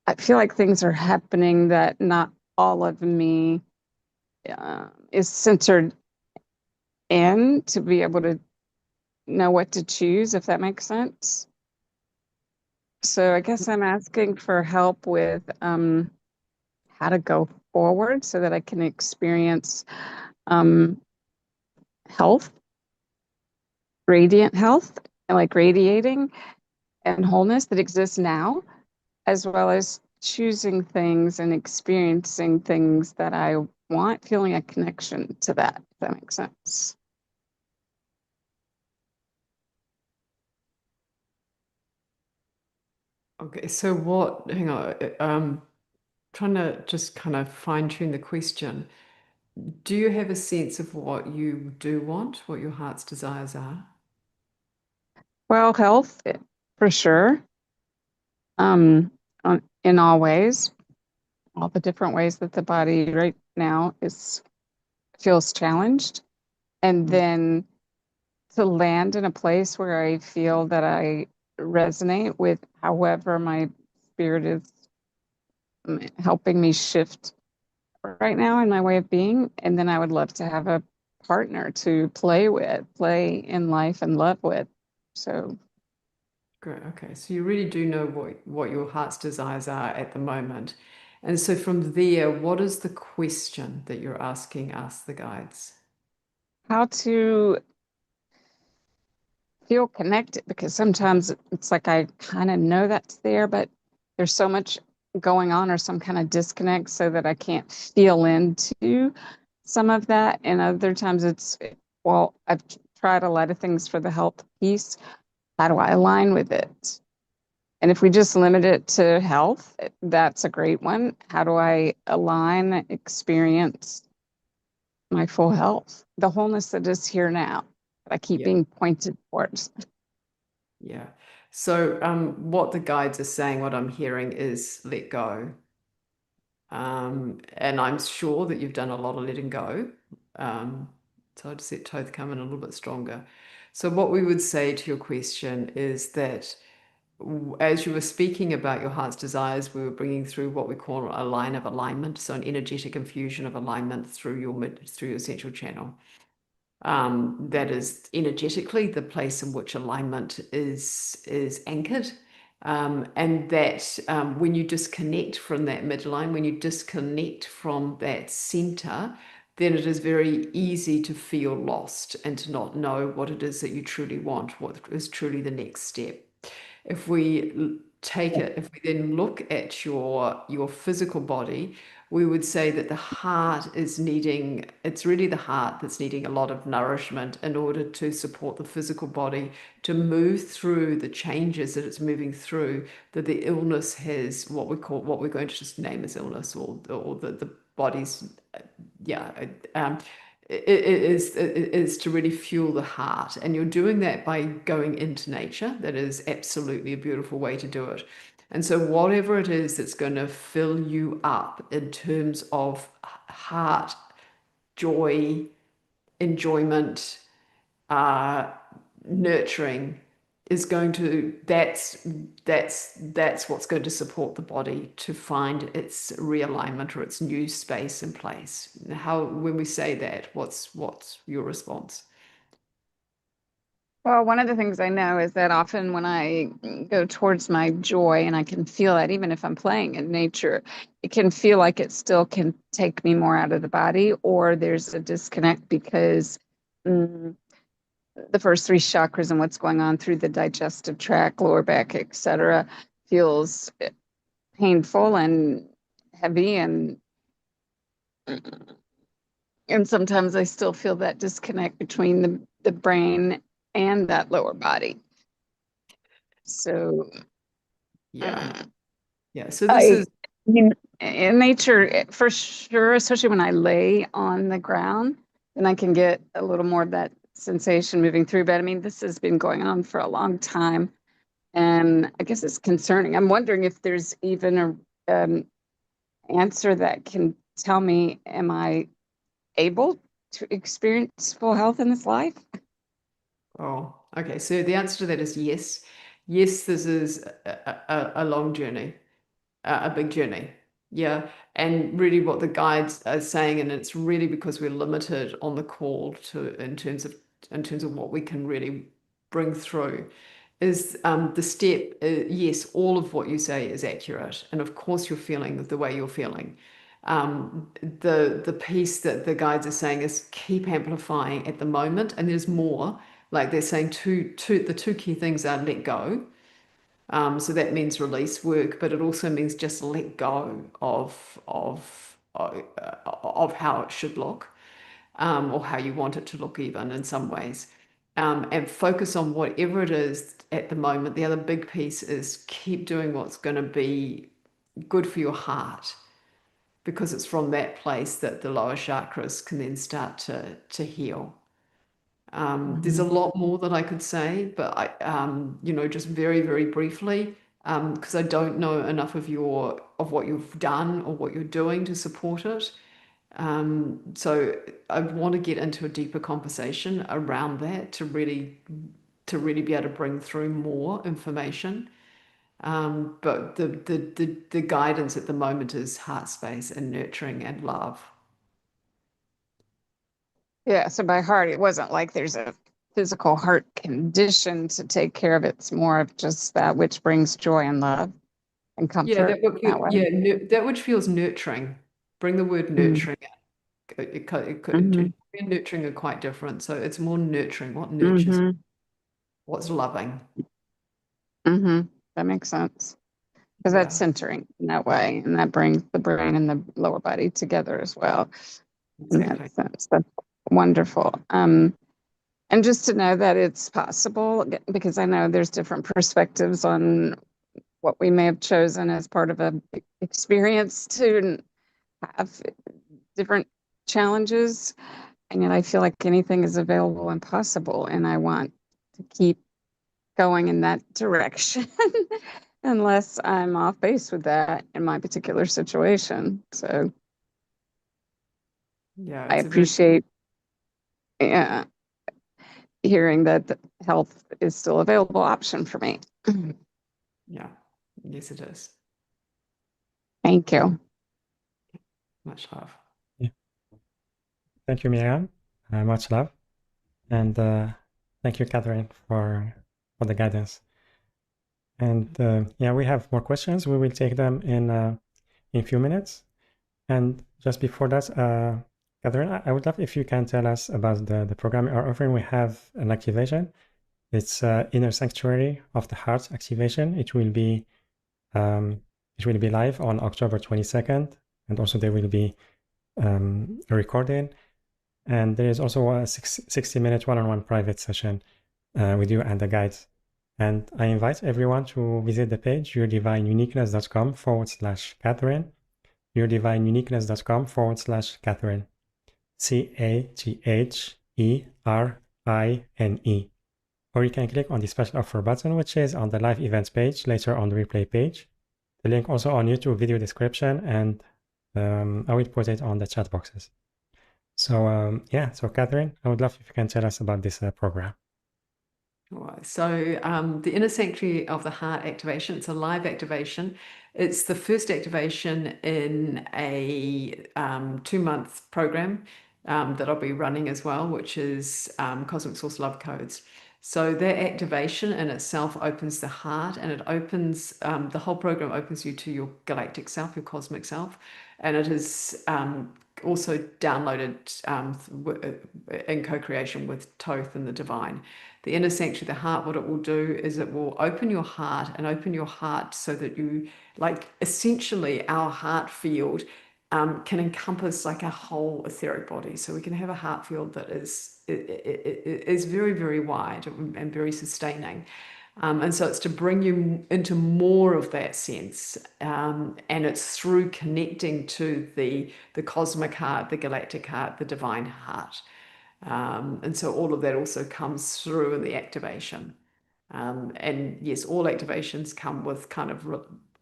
I feel like things are happening that not all of me is centered in, to be able to know what to choose, if that makes sense. So I guess I'm asking for help with how to go forward so that I can experience health, radiant health, and like radiating and wholeness that exists now, as well as choosing things and experiencing things that I want, feeling a connection to that, if that makes sense. Okay, so hang on, trying to just kind of fine tune the question. Do you have a sense of what you do want, what your heart's desires are? Well, health, for sure. In all ways, all the different ways that the body right now feels challenged. And then to land in a place where I feel that I resonate with however my spirit is helping me shift right now in my way of being. And then I would love to have a partner to play with, play in life and love with. So Great. Okay. So you really do know what your heart's desires are at the moment. And so from there, what is the question that you're asking us, the guides? how to feel connected, because sometimes it's like I kind of know that's there, but there's so much going on or some kind of disconnect so that I can't feel into some of that. And other times it's, well, I've tried a lot of things for the health piece. How do I align with it? And if we just limit it to health, that's a great one. How do I align, experience my full health, the wholeness that is here now, that I keep being pointed towards? Yeah. So what the guides are saying, what I'm hearing is let go. And I'm sure that you've done a lot of letting go. So I'd set toe come in a little bit stronger. So what we would say to your question is that as you were speaking about your heart's desires, we were bringing through what we call a line of alignment, so an energetic infusion of alignment through your central channel. That is energetically the place in which alignment is anchored. And that when you disconnect from that midline, when you disconnect from that center, then it is very easy to feel lost and to not know what it is that you truly want, what is truly the next step. If we if we then look at your physical body, we would say that the heart is needing, it's really the heart that's needing a lot of nourishment in order to support the physical body to move through the changes that it's moving through, that the illness has what we're going to just name as illness, or the body's, yeah, it is to really fuel the heart. And you're doing that by going into nature. That is absolutely a beautiful way to do it. And so whatever it is that's going to fill you up in terms of heart, joy, enjoyment, nurturing, is going to, that's what's going to support the body to find its realignment or its new space and place. How, when we say that, what's your response? Well, one of the things I know is that often when I go towards my joy, and I can feel that even if I'm playing in nature, it can feel like it still can take me more out of the body, or there's a disconnect because the first three chakras and what's going on through the digestive tract, lower back, etc., feels painful and heavy, and sometimes I still feel that disconnect between the brain and that lower body. So Yeah. Yeah. So this is, in nature, for sure, especially when I lay on the ground, then I can get a little more of that sensation moving through. But I mean, this has been going on for a long time, and I guess it's concerning. I'm wondering if there's even a answer that can tell me, am I able to experience full health in this life? oh, okay. So the answer to that is yes. Yes, this is a long journey, a big journey. Yeah. And really what the guides are saying, and it's really because we're limited on the call to in terms of what we can really bring through, is the step, yes, all of what you say is accurate. And of course you're feeling the way you're feeling. The piece that the guides are saying is keep amplifying at the moment, and there's more. Like they're saying the two key things are let go. So that means release work, but it also means just let go of how it should look, or how you want it to look, even in some ways, and focus on whatever it is at the moment. The other big piece is keep doing what's going to be good for your heart, because it's from that place that the lower chakras can then start to heal. There's a lot more that I could say, but just very, very briefly, because I don't know enough of what you've done or what you're doing to support it. So I want to get into a deeper conversation around that to really be able to bring through more information. But the guidance at the moment is heart space and nurturing and love. Yeah, so by heart, it wasn't like there's a physical heart condition to take care of. It's more of just that which brings joy and love and Yeah, comfort that way. that which feels nurturing. Bring the word Mm. nurturing in. Hmm. Joy and nurturing are quite different. So it's more nurturing. What nurtures? Hmm. What's loving? Hmm. That makes sense. Because that's Yeah, centering in that way, and that brings the brain and the lower body together as well in that exactly. sense. That's wonderful. And just to know that it's possible, because I know there's different perspectives on what we may have chosen as part of a experience to have different challenges. And yet I feel like anything is available and possible. And I want to keep going in that direction unless I'm off base with that in my particular situation. So Yeah, I it's a very appreciate hearing that the health is still available option for me. Yeah. Yes, it is. Thank you. Much love. Thank you, Miriam. Much love. And thank you, Catherine, for the guidance. And yeah, we have more questions. We will take them in a few minutes. And just before that, Catherine, I would love if you can tell us about the program you are offering. We have an activation. It's Inner Sanctuary of the Heart activation. It will be live on October 22nd, and also there will be a recording. And there is also a 60-minute one-on-one private session with you and the guides. And I invite everyone to visit the page yourdivineuniqueness.com/Catherine, yourdivineuniqueness.com/Catherine, CATHERINE. Or you can click on the special offer button, which is on the live events page, later on the replay page. The link also on YouTube video description, and I will put it on the chat boxes. So yeah, so Catherine, I would love if you can tell us about this program. All right. So the Inner Sanctuary of the Heart activation, it's a live activation. It's the first activation in a 2-month program that I'll be running as well, which is Cosmic Source Love Codes. So that activation in itself opens the heart, and it opens, the whole program opens you to your galactic self, your cosmic self. And it is also downloaded in co-creation with Thoth and the Divine. The Inner Sanctuary of the Heart, what it will do is it will open your heart so that you, like, essentially our heart field can encompass like a whole etheric body. So we can have a heart field that is very, very wide and very sustaining. And so it's to bring you into more of that sense. And it's through connecting to the cosmic heart, the galactic heart, the divine heart. And so all of that also comes through in the activation. And yes, all activations come with kind of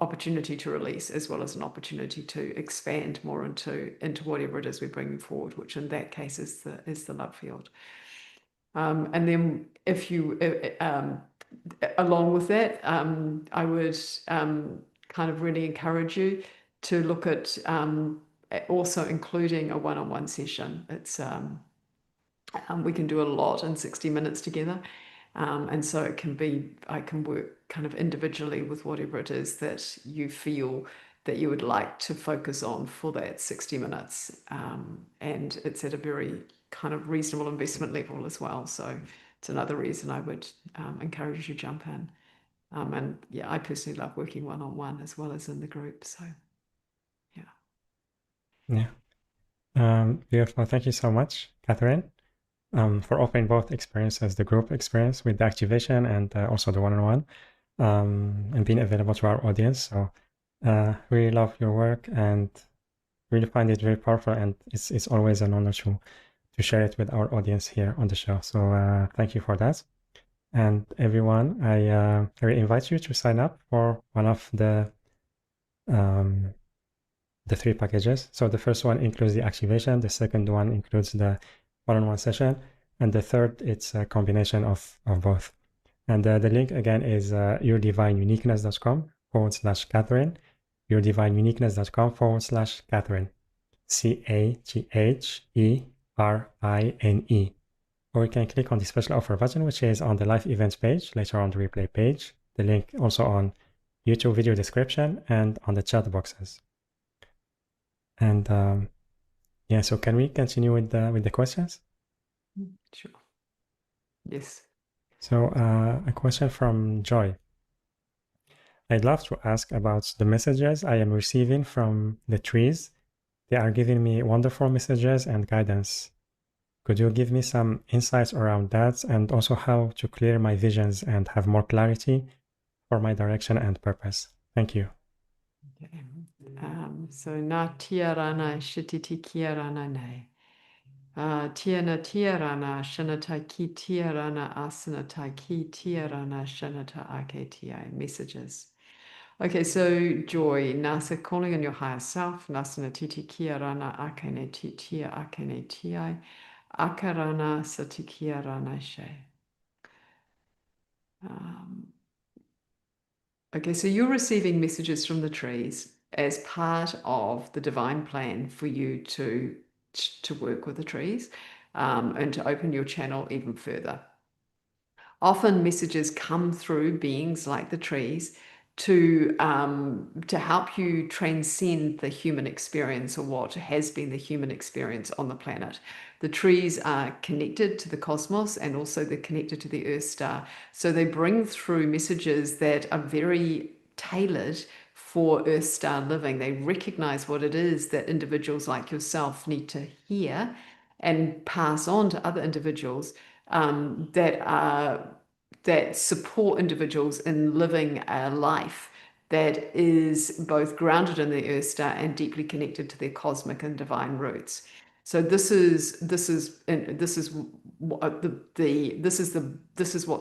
opportunity to release, as well as an opportunity to expand more into whatever it is we're bringing forward, which in that case is the love field. And then if you, along with that, I would kind of really encourage you to look at also including a one-on-one session. It's we can do a lot in 60 minutes together. And so it can be, I can work kind of individually with whatever it is that you feel that you would like to focus on for that 60 minutes. And it's at a very kind of reasonable investment level as well. So it's another reason I would encourage you to jump in. And yeah, I personally love working one-on-one as well as in the group. So yeah. Yeah. Beautiful. Thank you so much, Catherine, for offering both experiences, the group experience with the activation and also the one-on-one, and being available to our audience. So really love your work and really find it very powerful, and it's always an honor to share it with our audience here on the show. So thank you for that. And everyone, I really invite you to sign up for one of the 3 packages. So the first one includes the activation, the second one includes the one-on-one session, and the third, it's a combination of both. And the link again is yourdivineuniqueness.com/Catherine, yourdivineuniqueness.com/Catherine, CATHERINE. Or you can click on the special offer button, which is on the live events page, later on the replay page. The link also on YouTube video description and on the chat boxes. And yeah, so can we continue with the questions? Sure. Yes. So a question from Joy. I'd love to ask about the messages I am receiving from the trees. They are giving me wonderful messages and guidance. Could you give me some insights around that, and also how to clear my visions and have more clarity for my direction and purpose? Thank you. Okay. So na tiarana shititi kiarana ne. Tiana tiarana shanata ki tiarana asanata ki tiarana shanata akti. Messages. Okay, so Joy, Nasa calling on your higher self, Nasana titi kiarana akane titia akane ti. Akarana satikiarana she. Okay, so you're receiving messages from the trees as part of the divine plan for you to work with the trees and to open your channel even further. Often messages come through beings like the trees to help you transcend the human experience, or what has been the human experience on the planet. The trees are connected to the cosmos, and also they're connected to the Earth star. So they bring through messages that are very tailored for Earth star living. They recognize what it is that individuals like yourself need to hear and pass on to other individuals that support individuals in living a life that is both grounded in the Earth star and deeply connected to their cosmic and divine roots. So this is what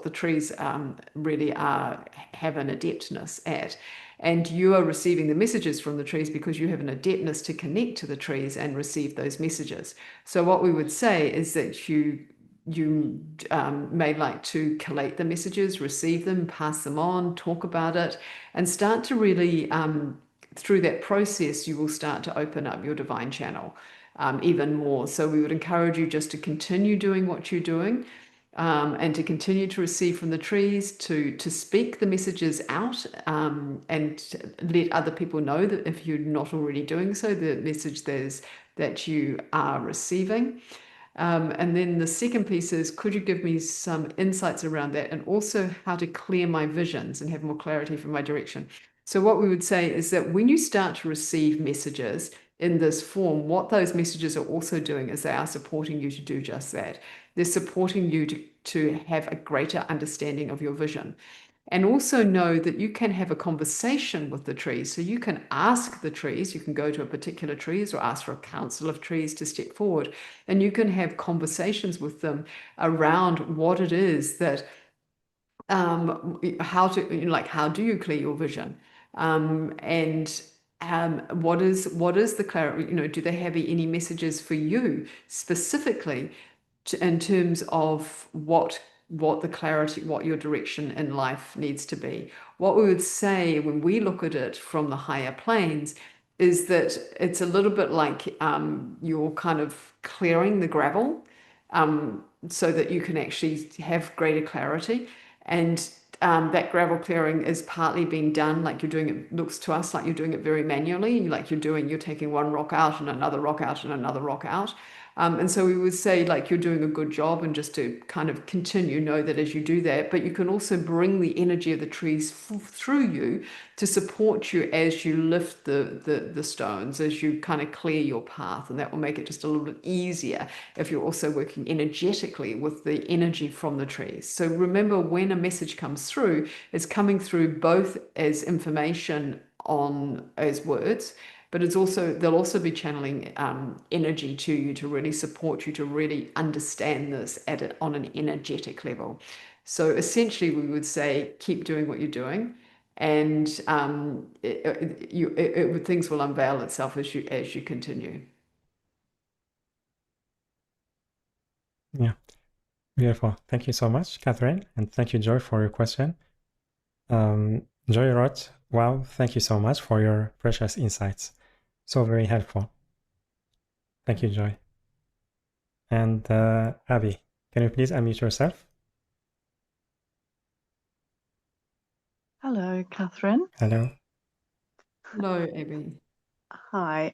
the trees really have an adeptness at. And you are receiving the messages from the trees because you have an adeptness to connect to the trees and receive those messages. So what we would say is that you may like to collate the messages, receive them, pass them on, talk about it, and start to really, through that process, you will start to open up your divine channel even more. So we would encourage you just to continue doing what you're doing. And to continue to receive from the trees, to speak the messages out, and let other people know that if you're not already doing so, the message that you are receiving. And then the second piece is, could you give me some insights around that, and also how to clear my visions and have more clarity for my direction? So what we would say is that when you start to receive messages in this form, what those messages are also doing is they are supporting you to do just that. They're supporting you to have a greater understanding of your vision. And also know that you can have a conversation with the trees. So you can ask the trees, you can go to a particular trees or ask for a council of trees to step forward, and you can have conversations with them around what it is that how do you clear your vision, and what is the clarity, do they have any messages for you specifically in terms of what the clarity, what your direction in life needs to be. What we would say when we look at it from the higher planes is that it's a little bit like you're kind of clearing the gravel, so that you can actually have greater clarity. And that gravel clearing is partly being done, like you're doing it, looks to us like you're doing it very manually, like you're taking one rock out and another rock out and another rock out. And so we would say, like, you're doing a good job, and just to kind of continue, know that as you do that, but you can also bring the energy of the trees through you to support you as you lift the stones, as you kind of clear your path. And that will make it just a little bit easier if you're also working energetically with the energy from the trees. So remember, when a message comes through, it's coming through both as information as words, but they'll also be channeling energy to you to really support you to really understand this on an energetic level. So essentially, we would say, keep doing what you're doing, and things will unveil itself as you continue. Yeah, beautiful. Thank you so much, Catherine, and thank you, Joy, for your question. Joy wrote, "Wow, thank you so much for your precious insights. So very helpful." Thank you, Joy. And Abby, can you please unmute yourself? Hello, Catherine. Hello. Hello, Abby. Hi.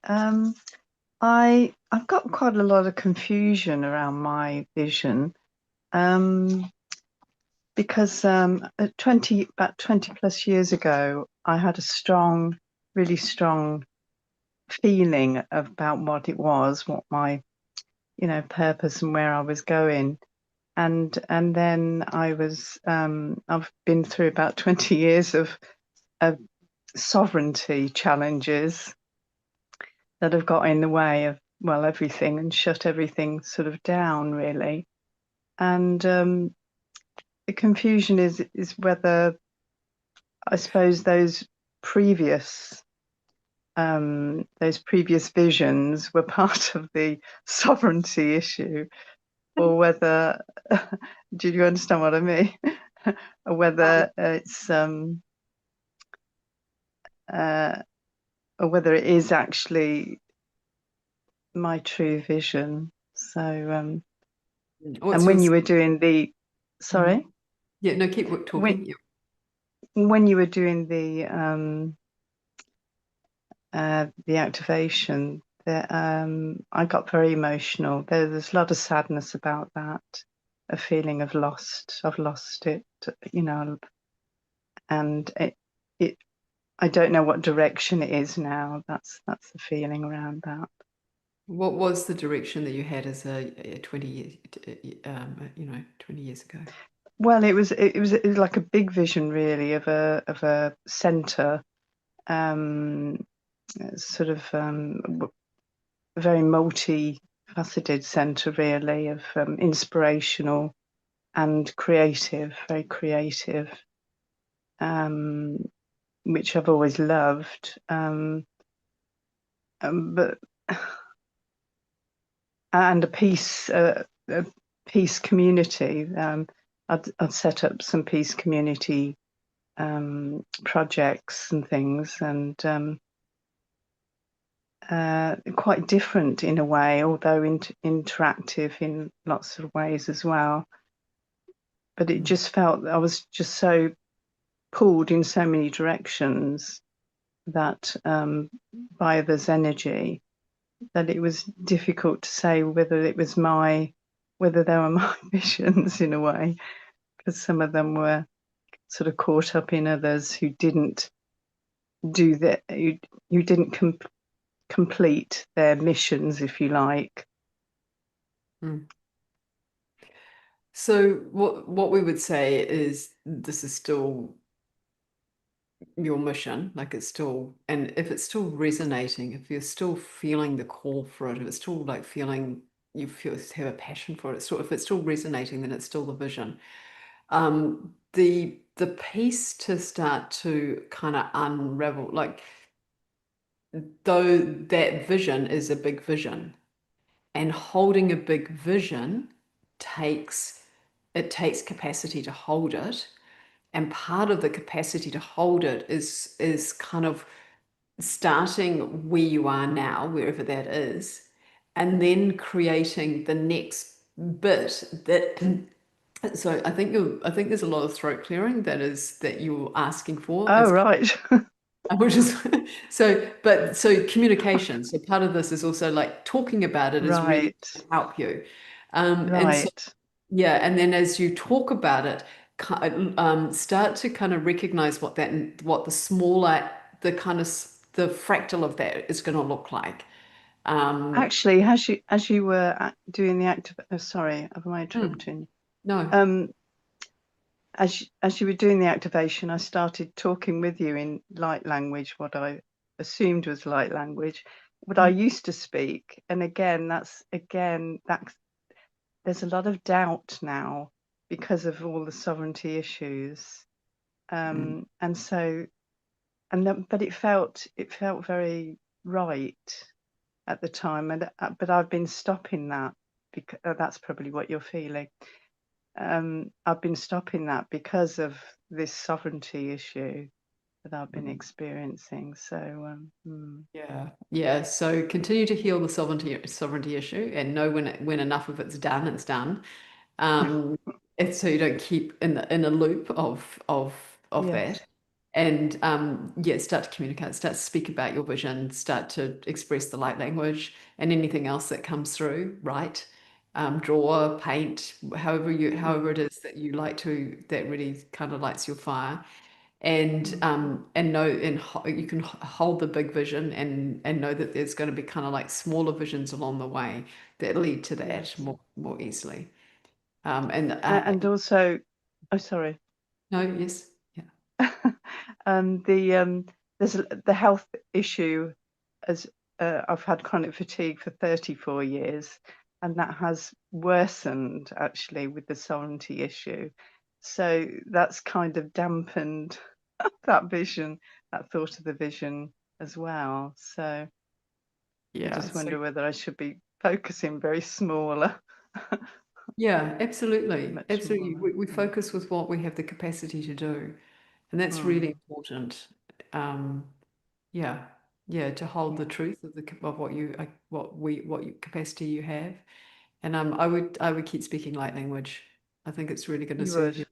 I've got quite a lot of confusion around my vision, because about 20 plus years ago, I had a really strong feeling about what it was, what my purpose and where I was going. And then I've been through about 20 years of sovereignty challenges that have got in the way of, well, everything, and shut everything sort of down, really. And the confusion is whether, I suppose, those previous visions were part of the sovereignty issue, or whether do you understand what I mean? Or whether it's or whether it is actually my true vision. So and when you were doing the sorry, yeah, no, keep talking. when you were doing the activation, I got very emotional. There's a lot of sadness about that, a feeling of lost. I've lost it, you know, and it. I don't know what direction it is now. That's the feeling around that. What was the direction that you had as a 20 years, 20 years ago? Well, it was like a big vision, really, of a centre, sort of a very multi-faceted centre, really, of inspirational and creative, very creative, which I've always loved. But and a peace community. I'd set up some peace community projects and things, and quite different in a way, although interactive in lots of ways as well. But it just felt I was just so pulled in so many directions that by others' energy, that it was difficult to say whether they were my visions in a way, because some of them were sort of caught up in others who didn't do that, who didn't complete their missions, if you like. So what we would say is this is still your mission, like it's still, and if it's still resonating, if you're still feeling the call for it, if it's still like feeling you have a passion for it, still, if it's still resonating, then it's still the vision. The piece to start to kind of unravel, like, though that vision is a big vision, and holding a big vision takes capacity to hold it, and part of the capacity to hold it is kind of starting where you are now, wherever that is, and then creating the next bit that. So I think there's a lot of throat clearing that you're asking for. Oh, right. Which is so communication. So part of this is also like talking about it is really Right. to help you. And so, Right. yeah, and then as you talk about it, start to kind of recognize what the smaller, the kind of the fractal of that is going to look like. Actually, as you were doing the active, sorry, am I interrupting? No. As you were doing the activation, I started talking with you in light language, what I assumed was light language, what I used to speak. And again, that's there's a lot of doubt now because of all the sovereignty issues. And so, but it felt very right at the time. But I've been stopping that, because that's probably what you're feeling. I've been stopping that because of this sovereignty issue that I've been experiencing. So yeah. So continue to heal the sovereignty issue, and know when enough of it's done, it's done. And so you don't keep in a loop of yes. that. And yeah, start to communicate, start to speak about your vision, start to express the light language, and anything else that comes through, write, draw, paint, however it is that you like to, that really kind of lights your fire. And know, and you can hold the big vision, and know that there's going to be kind of like smaller visions along the way that lead to that more easily. And also, oh, sorry. No, yes, yeah. There's the health issue, as I've had chronic fatigue for 34 years, and that has worsened actually with the sovereignty issue. So that's kind of dampened that vision, that thought of the vision as well. So Yeah, I just wonder whether I should be focusing very smaller. Yeah, absolutely. Much Absolutely. more, We focus with what we have the capacity to do. And that's really important. Yeah. Yeah, to hold the truth of of what you capacity you have. And I would keep speaking light language. I think it's really going to You serve would. you.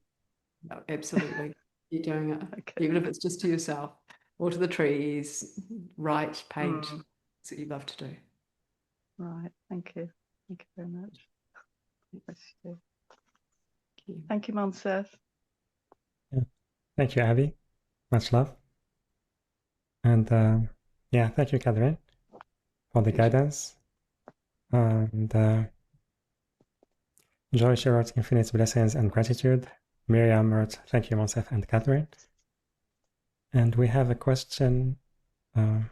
No, absolutely. You're doing it, Okay. even if it's just to yourself or to the trees, write, paint. Mm. That's what you love to do. Right. Thank you. Thank you very much. Yes, you do. Thank you. Thank you, Monsef. Yeah. Thank you, Abby. Much love. And yeah, thank you, Catherine, for the Pleasure. guidance. And Joy shared infinite blessings and gratitude. Miriam wrote, thank you, Monsef and Catherine. And we have a question. There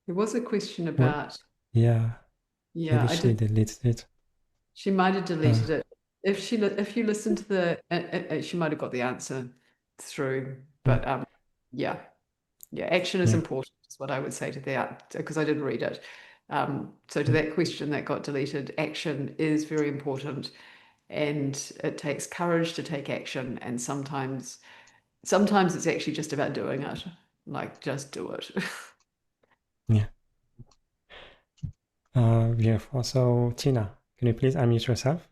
was a question about, Yeah, yeah, maybe I she did. deleted it. She might have deleted it. If you listen to she might have got the answer through. But yeah, action is Yeah. important. Is what I would say to that, because I didn't read it. So to that question that got deleted, action is very important, and it takes courage to take action. And sometimes it's actually just about doing it. Like, just do it. Yeah. Beautiful. So, Tina, can you please unmute yourself?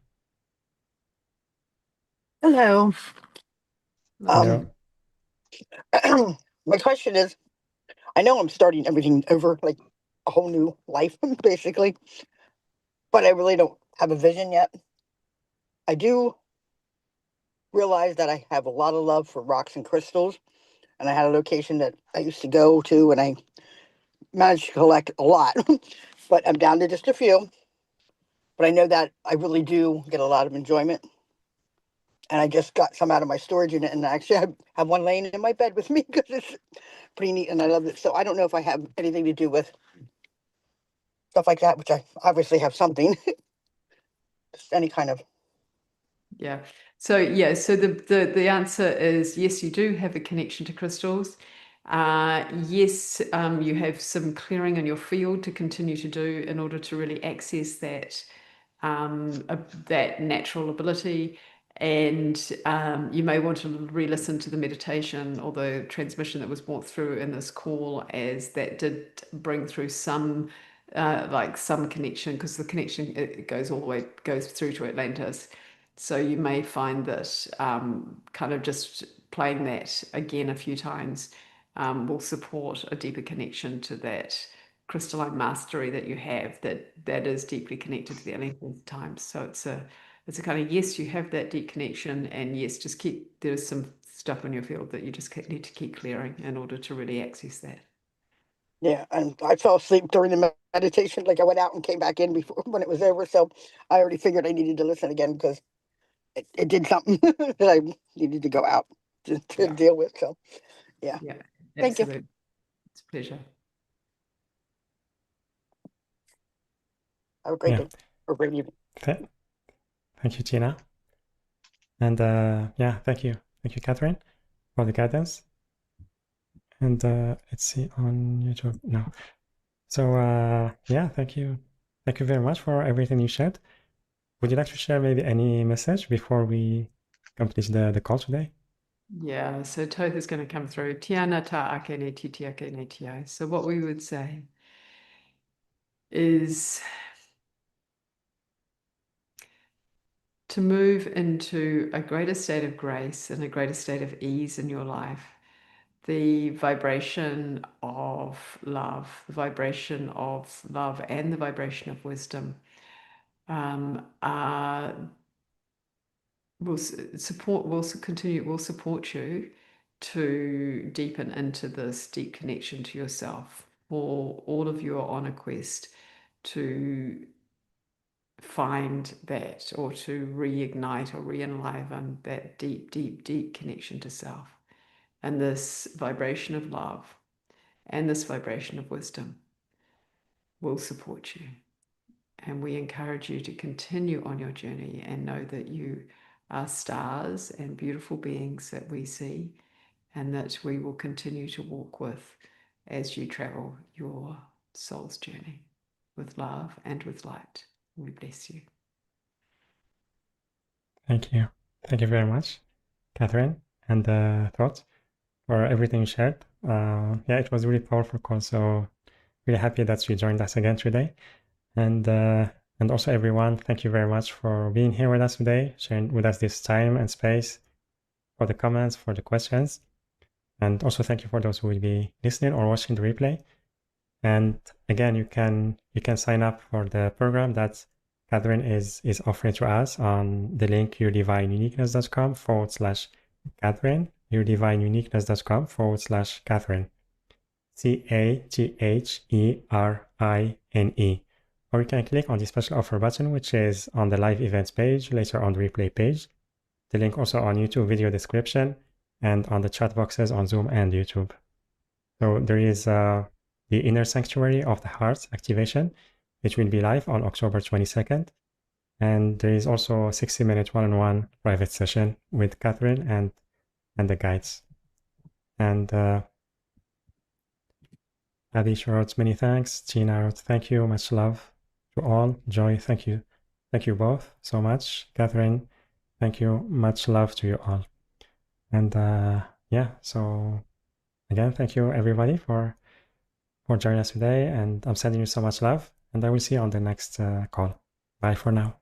Hello. Hello. My question is, I know I'm starting everything over, like a whole new life, basically, but I really don't have a vision yet. I do realize that I have a lot of love for rocks and crystals, and I had a location that I used to go to, and I managed to collect a lot, but I'm down to just a few. But I know that I really do get a lot of enjoyment. And I just got some out of my storage unit, and actually I have one laying in my bed with me because it's pretty neat, and I love it. So I don't know if I have anything to do with stuff like that, which I obviously have something, just any kind of. Yeah. So the answer is yes, you do have a connection to crystals. Yes, you have some clearing in your field to continue to do in order to really access that that natural ability. And you may want to re-listen to the meditation or the transmission that was brought through in this call, as that did bring through some like some connection, because the connection, it goes all the way, goes through to Atlantis. So you may find that kind of just playing that again a few times will support a deeper connection to that crystalline mastery that you have, that is deeply connected to the elemental times. So it's a kind of, yes, you have that deep connection, and yes, just keep, there's some stuff in your field that you just need to keep clearing in order to really access that. Yeah, and I fell asleep during the meditation. Like I went out and came back in before when it was over. So I already figured I needed to listen again because it did something that I needed to go out to deal with. So yeah, Yeah, thank you. absolutely. It's a pleasure. Have a great Yeah. day or great evening. Thank you, Tina. And yeah, thank you, Catherine, for the guidance. And let's see on YouTube now. So yeah, thank you very much for everything you shared. Would you like to share maybe any message before we complete the call today? Yeah, so Toth is going to come through. Tiana ta ake ne titi ake ne ti. So what we would say is to move into a greater state of grace and a greater state of ease in your life. The vibration of love, and the vibration of wisdom will support you to deepen into this deep connection to yourself. For all of you are on a quest to find that, or to reignite or re-enliven that deep, deep, deep connection to self. And this vibration of love and this vibration of wisdom will support you. And we encourage you to continue on your journey and know that you are stars and beautiful beings that we see, and that we will continue to walk with as you travel your soul's journey with love and with light. We bless you. Thank you. Thank you very much, Catherine, and Thought, for everything you shared. Yeah, it was a really powerful call. So really happy that you joined us again today. And also everyone, thank you very much for being here with us today, sharing with us this time and space, for the comments, for the questions. And also thank you for those who will be listening or watching the replay. And again, you can sign up for the program that Catherine is offering to us on the link yourdivineuniqueness.com/Catherine, yourdivineuniqueness.com/Catherine, CATHERINE. Or you can click on the special offer button, which is on the live events page, later on the replay page. The link also on YouTube video description and on the chat boxes on Zoom and YouTube. So there is the Inner Sanctuary of the Heart activation, which will be live on October 22nd. And there is also a 60-minute one-on-one private session with Catherine and the guides. And Adish wrote, many thanks. Gina wrote, thank you, much love to all. Joy, thank you. Thank you both so much. Catherine, thank you, much love to you all. And yeah, so again, thank you everybody for joining us today. And I'm sending you so much love. And I will see you on the next call. Bye for now.